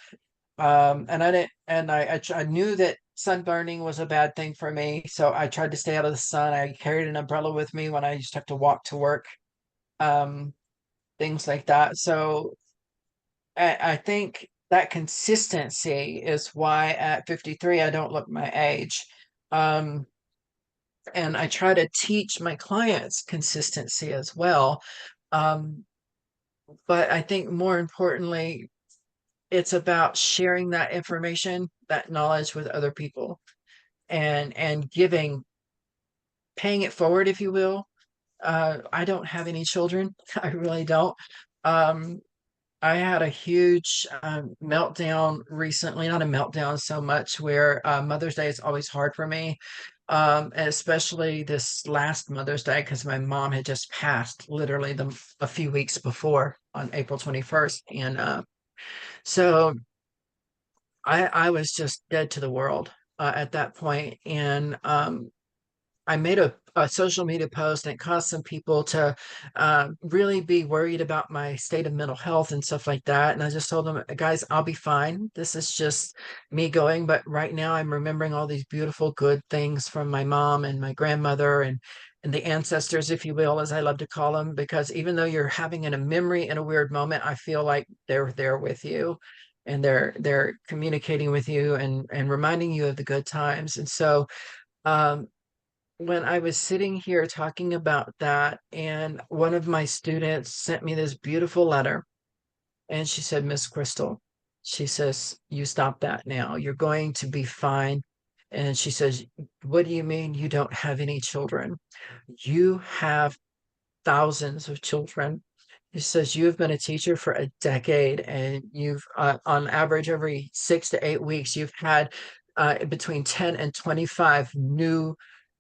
And I didn't, and I knew that sunburning was a bad thing for me, so I tried to stay out of the sun. I carried an umbrella with me when I used to have to walk to work, um, things like that. So I think that consistency is why at 53 I don't look my age. Um, and I try to teach my clients consistency as well. Um, but I think more importantly, it's about sharing that information, that knowledge with other people, and paying it forward, if you will. I don't have any children. I really don't. Um, I had a huge meltdown recently, not a meltdown so much, where Mother's Day is always hard for me. And especially this last Mother's Day, because my mom had just passed literally a few weeks before on April 21st. And so I was just dead to the world at that point. And I made a social media post, and it caused some people to really be worried about my state of mental health and stuff like that. And I just told them, guys, I'll be fine. This is just me going. But right now I'm remembering all these beautiful, good things from my mom and my grandmother and the ancestors, if you will, as I love to call them, because even though you're having a memory in a weird moment, I feel like they're there with you, and they're communicating with you and reminding you of the good times. And so um, when I was sitting here talking about that, and one of my students sent me this beautiful letter, and she said, Miss Chrystal, she says, you stop that now. You're going to be fine. And she says, what do you mean you don't have any children? You have thousands of children. She says, you have been a teacher for a decade, and you've, on average, every 6 to 8 weeks, you've had between 10 and 25 new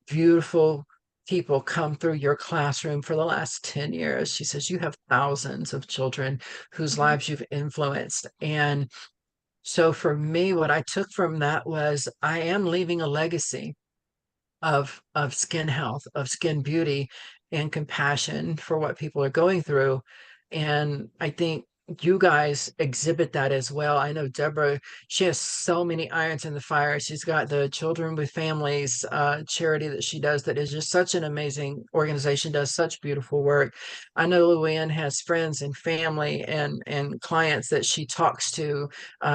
beautiful people come through your classroom for the last 10 years. She says, you have thousands of children whose lives you've influenced. And so for me, what I took from that was I am leaving a legacy of skin health, of skin beauty, and compassion for what people are going through. And I think you guys exhibit that as well. I know Deborah, she has so many irons in the fire. She's got the Children with Families charity that she does that is just such an amazing organization, does such beautiful work. I know LuAnne has friends and family and clients that she talks to.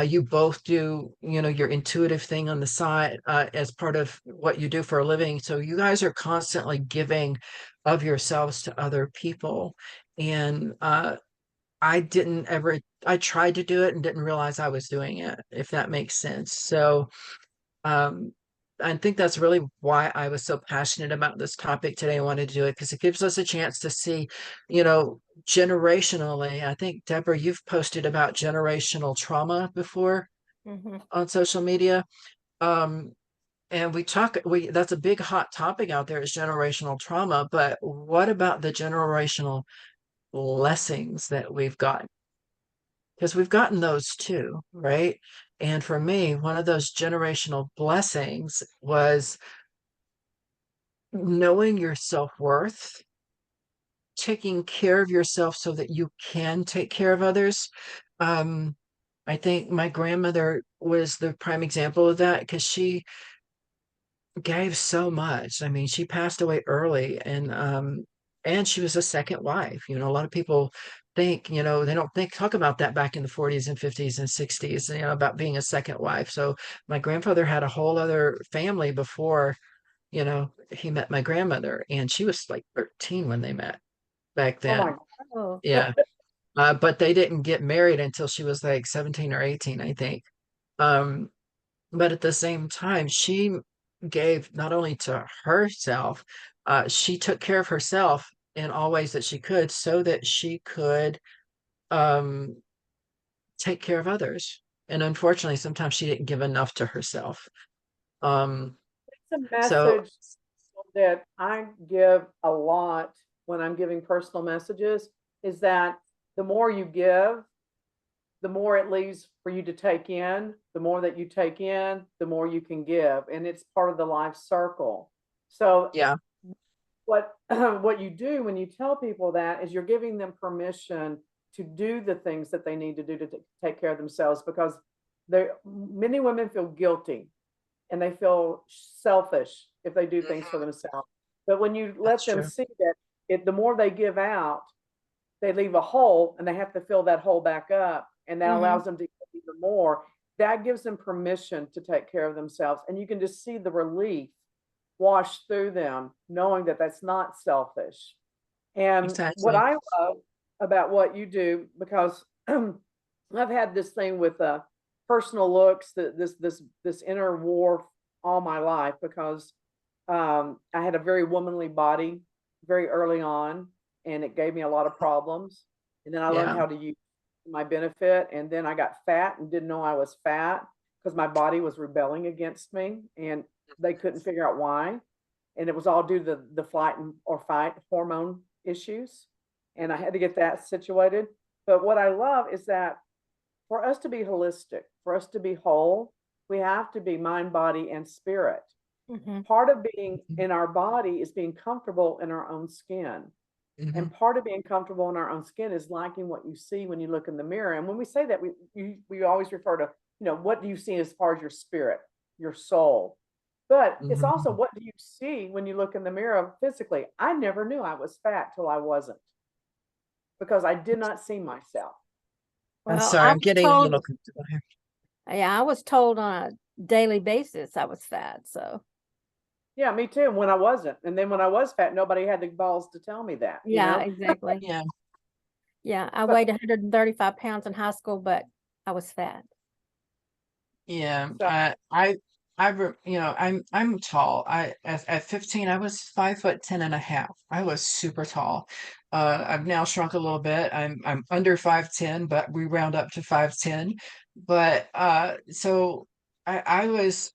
You both do, you know, your intuitive thing on the side as part of what you do for a living. So you guys are constantly giving of yourselves to other people. And I didn't ever, I tried to do it and didn't realize I was doing it, if that makes sense. So, um, I think that's really why I was so passionate about this topic today. I wanted to do it because it gives us a chance to see, you know, generationally. I think, Deborah, you've posted about generational trauma before on social media. Um, and that's a big hot topic out there is generational trauma. But what about the generational blessings that we've got? Because we've gotten those too, right? And for me, one of those generational blessings was knowing your self-worth, taking care of yourself so that you can take care of others. Um, I think my grandmother was the prime example of that because she gave so much. I mean, she passed away early and she was a second wife. You know, a lot of people think, you know, they don't think talk about that back in the 40s and 50s and 60s, you know, about being a second wife. So my grandfather had a whole other family before, you know, he met my grandmother and she was like 13 when they met back Oh my then. Oh, Yeah. But they didn't get married until she was like 17 or 18, I think. Um, but at the same time, she gave not only to herself, she took care of herself in all ways that she could so that she could um, take care of others. And unfortunately, sometimes she didn't give enough to herself. Um, It's a so, message that I give a lot when I'm giving personal messages is that the more you give, the more it leaves for you to take in. The more that you take in, the more you can give. And it's part of the life circle. So yeah, what what you do when you tell people that is you're giving them permission to do the things that they need to do to take care of themselves because many women feel guilty and they feel selfish if they do things for themselves. But when you that's let them true. see that the more they give out, they leave a hole and they have to fill that hole back up. And that mm-hmm. allows them to give even more. That gives them permission to take care of themselves. And you can just see the relief wash through them, knowing that that's not selfish. And what Exactly. I love about what you do, because I've had this thing with personal looks, this inner war all my life, because I had a very womanly body very early on, and it gave me a lot of problems. And then I learned Yeah. how to use my benefit, and then I got fat and didn't know I was fat because my body was rebelling against me, and they couldn't figure out why. And it was all due to the flight or fight hormone issues, and I had to get that situated. But what I love is that for us to be holistic, for us to be whole, we have to be mind, body, and spirit. Mm-hmm. Part of being in our body is being comfortable in our own skin. Mm-hmm. And part of being comfortable in our own skin is liking what you see when you look in the mirror. And when we say that, we always refer to, you know, what do you see as far as your spirit, your soul? But it's also Mm-hmm. what do you see when you look in the mirror physically? I never knew I was fat till I wasn't because I did not see myself. I'm Well, sorry, I I'm was getting a told, little comfortable here. yeah, I was told on a daily basis I was fat. So, Yeah, me too. When I wasn't. And then when I was fat, nobody had the balls to tell me that, you yeah, know? exactly. Yeah. Yeah, I But weighed 135 pounds in high school, but I was fat. Yeah, so you know, I'm tall. At 15, I was 5'10" and a half. I was super tall. I've now shrunk a little bit. I'm under 5'10", but we round up to 5'10". But so I was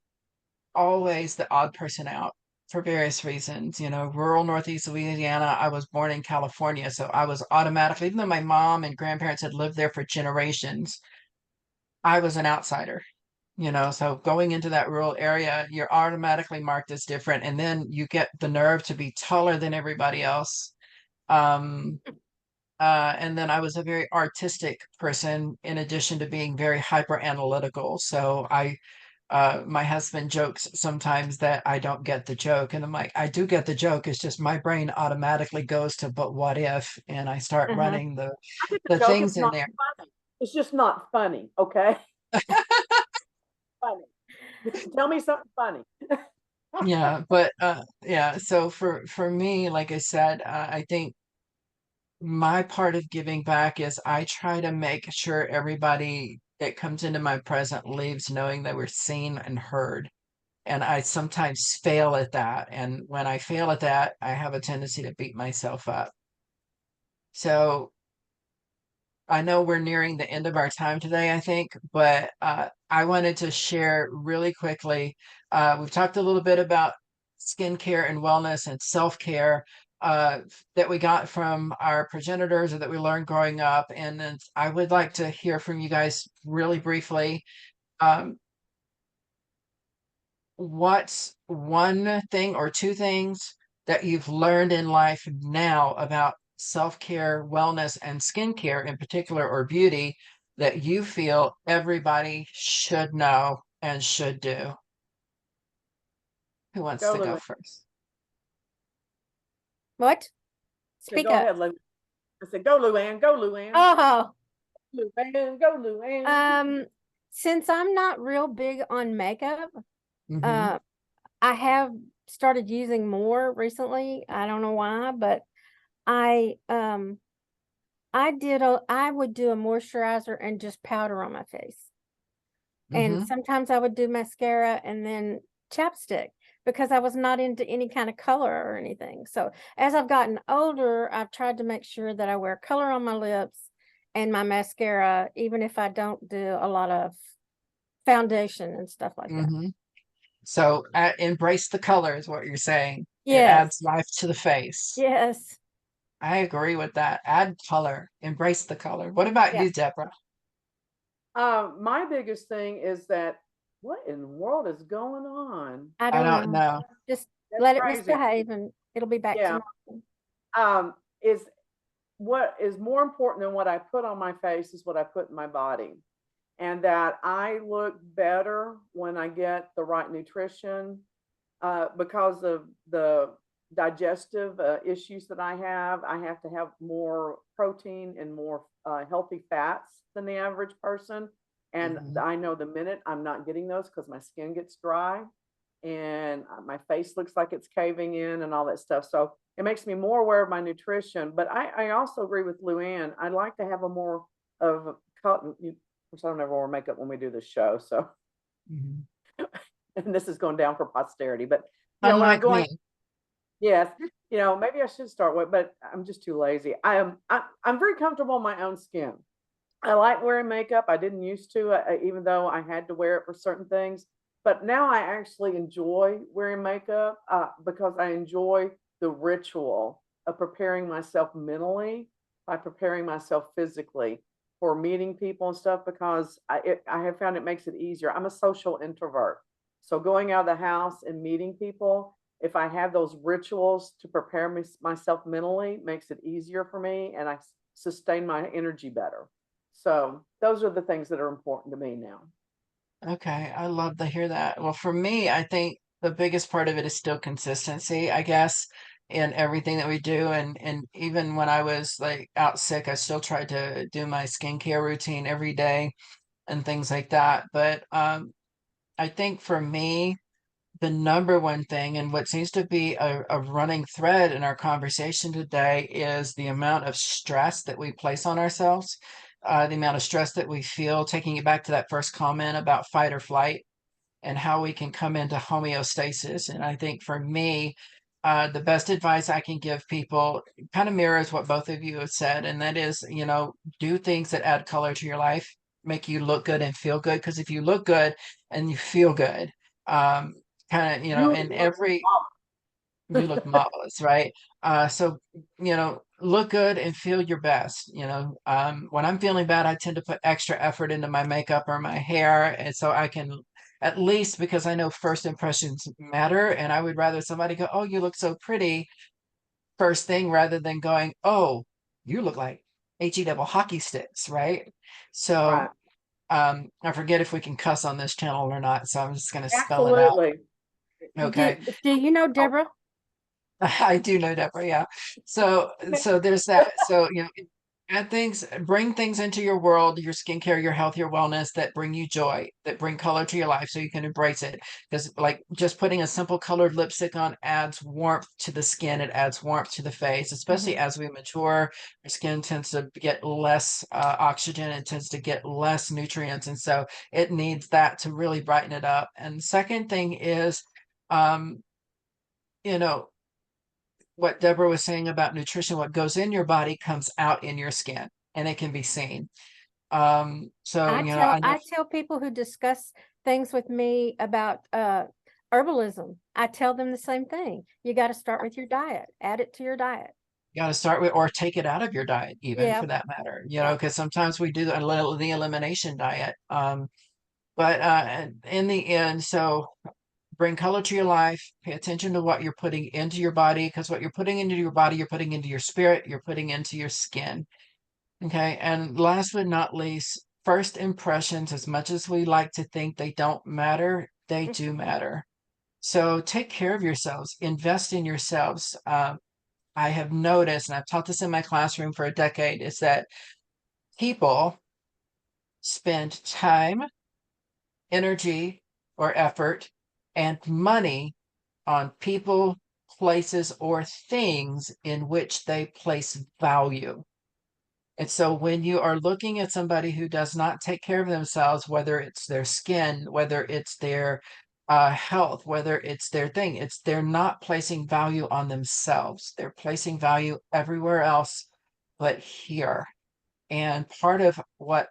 always the odd person out for various reasons. You know, rural Northeast Louisiana. I was born in California, so I was automatically, even though my mom and grandparents had lived there for generations, I was an outsider, you know. So going into that rural area, you're automatically marked as different, and then you get the nerve to be taller than everybody else. um And then I was a very artistic person in addition to being very hyper analytical. So my husband jokes sometimes that I don't get the joke. And I'm like, I do get the joke. It's just my brain automatically goes to, but what if? And I start Uh-huh. running I get the the joke. things It's in not there. funny. It's just not funny. Okay. Funny. Tell me something funny. Yeah, but yeah, so for me, like I said, I think my part of giving back is I try to make sure everybody that comes into my present leaves knowing they were seen and heard. And I sometimes fail at that. And when I fail at that, I have a tendency to beat myself up. So I know we're nearing the end of our time today, I think, but I wanted to share really quickly. We've talked a little bit about skincare and wellness and self-care that we got from our progenitors or that we learned growing up. And then I would like to hear from you guys really briefly. Um, what's one thing or two things that you've learned in life now about self-care, wellness, and skincare in particular, or beauty, that you feel everybody should know and should do? Who wants Go, to go LuAnne. first? What? Yeah, Speak go up. ahead, LuAnne. I said, go, LuAnne. Go, LuAnne. Oh, LuAnne. Go, LuAnne. since I'm not real big on makeup, Mm-hmm. I have started using more recently. I don't know why, but I I would do a moisturizer and just powder on my face. And Mm-hmm. sometimes I would do mascara and then chapstick because I was not into any kind of color or anything. So as I've gotten older, I've tried to make sure that I wear color on my lips and my mascara, even if I don't do a lot of foundation and stuff like that. Mm-hmm. So embrace the color is what you're saying. It Yes. adds life to the face. Yes. I agree with that. Add color, embrace the color. What about Yeah. you, Deborah? My biggest thing is that what in the world is going on? I I don't don't know. know. Just That's let it crazy. misbehave and it'll be back to Yeah. normal. Is what is more important than what I put on my face is what I put in my body. And that I look better when I get the right nutrition because of the digestive issues that I have. I have to have more protein and more healthy fats than the average person. And Mhm. I know the minute I'm not getting those because my skin gets dry and my face looks like it's caving in and all that stuff. So it makes me more aware of my nutrition. But I also agree with LuAnne. I'd like to have a more of cotton. Of course, I don't ever wear makeup when we do this show. So, Mhm. and this is going down for posterity. But when I'm Unlike going, me. yes, maybe I should start with, but I'm just too lazy. I'm very comfortable in my own skin. I like wearing makeup. I didn't used to, even though I had to wear it for certain things. But now I actually enjoy wearing makeup because I enjoy the ritual of preparing myself mentally by preparing myself physically for meeting people and stuff because I have found it makes it easier. I'm a social introvert. So going out of the house and meeting people, if I have those rituals to prepare myself mentally, makes it easier for me and I sustain my energy better. So those are the things that are important to me now. Okay, I love to hear that. Well, for me, I think the biggest part of it is still consistency, I guess, in everything that we do. And even when I was like out sick, I still tried to do my skincare routine every day and things like that. But I think for me, the number one thing and what seems to be a running thread in our conversation today is the amount of stress that we place on ourselves, the amount of stress that we feel, taking it back to that first comment about fight or flight and how we can come into homeostasis. And I think for me, the best advice I can give people kind of mirrors what both of you have said, and that is, do things that add color to your life, make you look good and feel good. Because if you look good and you feel good, um, kind of, You in look every you look marvelous, right? So, look good and feel your best. When I'm feeling bad, I tend to put extra effort into my makeup or my hair. And so I can, at least because I know first impressions matter. And I would rather somebody go, "Oh, you look so pretty," first thing rather than going, "Oh, you look like HE double hockey sticks, right? So Right. I forget if we can cuss on this channel or not, so I'm just going to spell it out. Absolutely. Okay. Do you know Deborah? I do know Deborah, yeah. So there's that. So, add things, bring things into your world, your skincare, your health, your wellness that bring you joy, that bring color to your life so you can embrace it. Because like just putting a simple colored lipstick on adds warmth to the skin, it adds warmth to the face, especially as we mature. Our skin tends to get less oxygen, it tends to get less nutrients. And so it needs that to really brighten it up. And second thing is, um, you know, what Deborah was saying about nutrition, what goes in your body comes out in your skin and it can be seen. So, I know. I tell people who discuss things with me about herbalism, I tell them the same thing. You got to start with your diet, add it to your diet. You got to start with, or take it out of your diet, even Yeah. for that matter, because sometimes we do the elimination diet. But in the end, so bring color to your life, pay attention to what you're putting into your body, because what you're putting into your body, you're putting into your spirit, you're putting into your skin. Okay. And last but not least, first impressions, as much as we like to think they don't matter, they do matter. So take care of yourselves, invest in yourselves. I have noticed, and I've taught this in my classroom for a decade, is that people spend time, energy, or effort and money on people, places, or things in which they place value. And so when you are looking at somebody who does not take care of themselves, whether it's their skin, whether it's their health, whether it's their thing, they're not placing value on themselves. They're placing value everywhere else but here. And part of what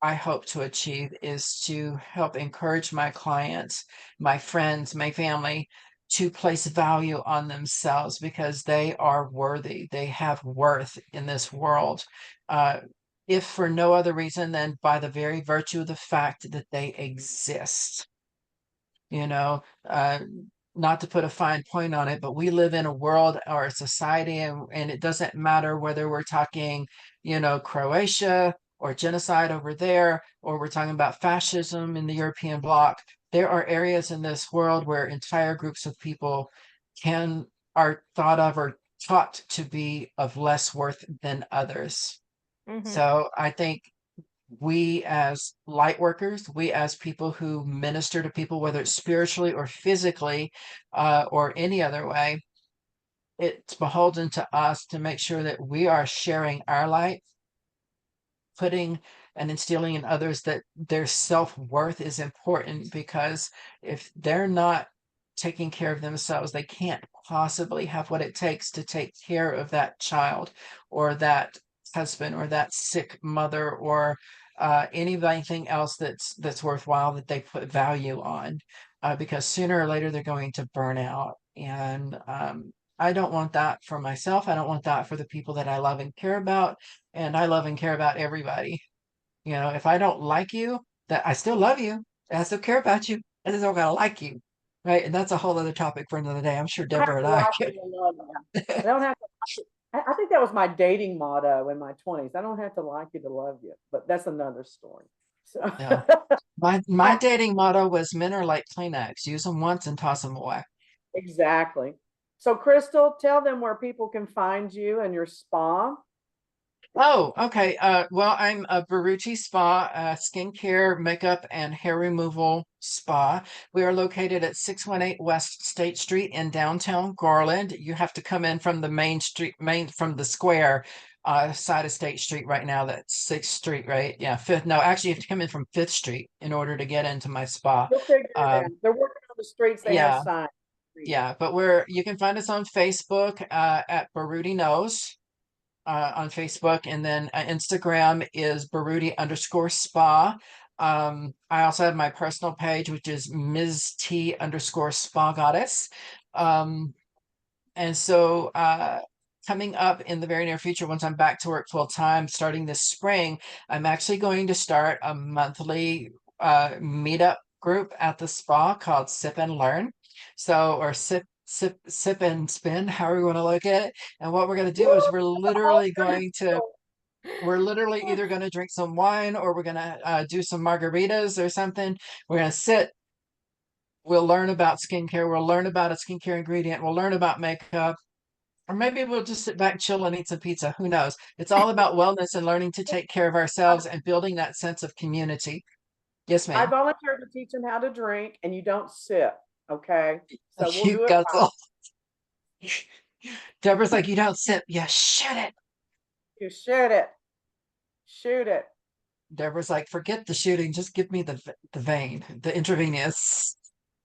I hope to achieve is to help encourage my clients, my friends, my family to place value on themselves because they are worthy. They have worth in this world. Uh, if for no other reason than by the very virtue of the fact that they exist. You know, not to put a fine point on it, but we live in a world or a society, and it doesn't matter whether we're talking, Croatia or genocide over there, or we're talking about fascism in the European bloc. There are areas in this world where entire groups of people are thought of or taught to be of less worth than others. So I think we as light workers, we as people who minister to people, whether it's spiritually or physically or any other way, it's beholden to us to make sure that we are sharing our light, putting and instilling in others that their self-worth is important, because if they're not taking care of themselves, they can't possibly have what it takes to take care of that child or that husband or that sick mother or anything else that's worthwhile that they put value on, because sooner or later they're going to burn out. And I don't want that for myself. I don't want that for the people that I love and care about. And I love and care about everybody. If I don't like you, that I still love you. And I still care about you. I just don't gotta like you. Right. And that's a whole other topic for another day. I'm sure I have Deborah and to I like could. you and love you. I don't have to. I think that was my dating motto in my 20s. I don't have to like you to love you, but that's another story. So Yeah. My dating motto was men are like Kleenex. Use them once and toss them away. exactly. So Chrystal, tell them where people can find you and your spa. Oh, okay. Well, I'm a Baruchi Spa, skincare, makeup, and hair removal spa. We are located at 618 West State Street in downtown Garland. You have to come in from the from the square side of State Street right now. That's 6th Street, right? Yeah, Fifth. No, actually, you have to come in from 5th Street in order to get into my spa. You'll figure it Um, out. They're working on the streets. They have yeah, signs. yeah. But you can find us on Facebook at Baruti Knows on Facebook, and then Instagram is Baruti_spa. I also have my personal page, which is Ms. T_spa goddess. And so coming up in the very near future, once I'm back to work full time, starting this spring, I'm actually going to start a monthly meetup group at the spa called Sip and Learn. So, or sip and spin, however you want to look at it. And what we're going to do is we're literally going to We're literally either going to drink some wine or we're going to do some margaritas or something. We're going to sit. We'll learn about skincare. We'll learn about a skincare ingredient. We'll learn about makeup. Or maybe we'll just sit back, chill, and eat some pizza. Who knows? It's all about wellness and learning to take care of ourselves and building that sense of community. Yes, I ma'am. volunteered to teach them how to drink, and you don't sip. Okay, so we'll You do it right. guzzle. Deborah's like, you don't sip. Yeah, shoot it. You shoot it. Shoot it. Deborah's like, forget the shooting. Just give me the vein, the intravenous.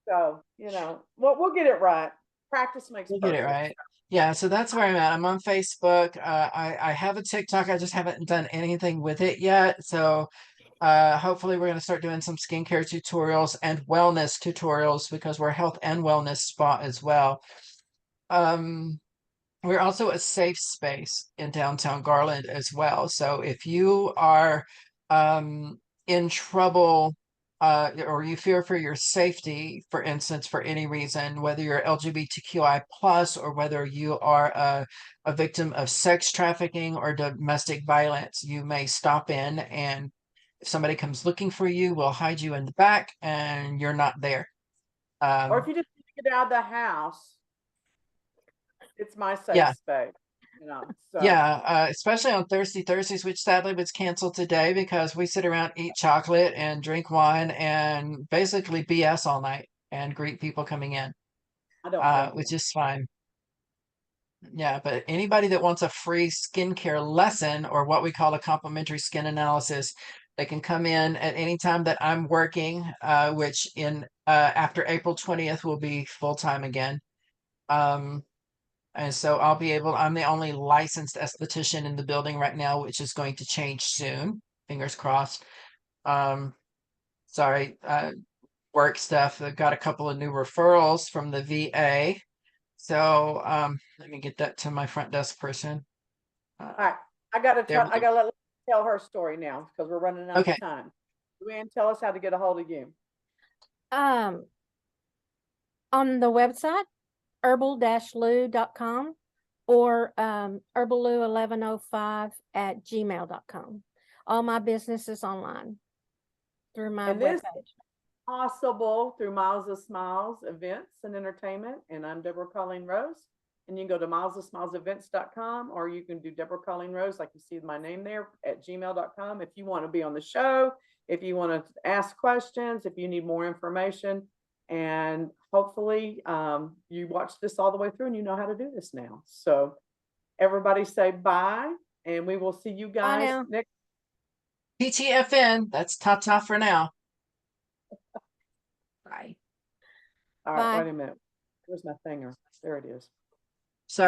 So, we'll get it right. Practice makes We'll get it perfect. right. Yeah, so that's where I'm at. I'm on Facebook. I have a TikTok. I just haven't done anything with it yet. So hopefully we're going to start doing some skincare tutorials and wellness tutorials because we're a health and wellness spot as well. We're also a safe space in downtown Garland as well. So if you are in trouble or you fear for your safety, for instance, for any reason, whether you're LGBTQI plus or whether you are a victim of sex trafficking or domestic violence, you may stop in, and if somebody comes looking for you, we'll hide you in the back and you're not there. Or if you just need to get out of the house, it's my safe Yeah. space. So. Yeah, especially on Thursdays, which sadly was canceled today because we sit around, eat chocolate and drink wine and basically BS all night and greet people coming in, I don't which is fine. Yeah, but anybody that wants a free skincare lesson or what we call a complimentary skin analysis, they can come in at any time that I'm working, which in after April 20th will be full time again. And so I'm the only licensed esthetician in the building right now, which is going to change soon. Fingers crossed. Sorry, work stuff. I've got a couple of new referrals from the VA. So let me get that to my front desk person. All right. I gotta There we go. let tell her story now because we're running out Okay. of time. LuAnne, tell us how to get a hold of you. On the website, herbal-lu.com or herballu1105@gmail.com. All my business is online through my webpage. Possible through Miles of Smiles events and entertainment. And I'm Deborah Colleen Rose. And you can go to milesofsmilesevents.com or you can do Deborah Colleen Rose, like you see my name there, at gmail.com. If you want to be on the show, if you want to ask questions, if you need more information. And hopefully you watch this all the way through and you know how to do this now. So everybody say bye, and we will see you guys next. PTFN. That's ta-ta for now. Bye. All right, wait a minute. Where's my finger? There it is.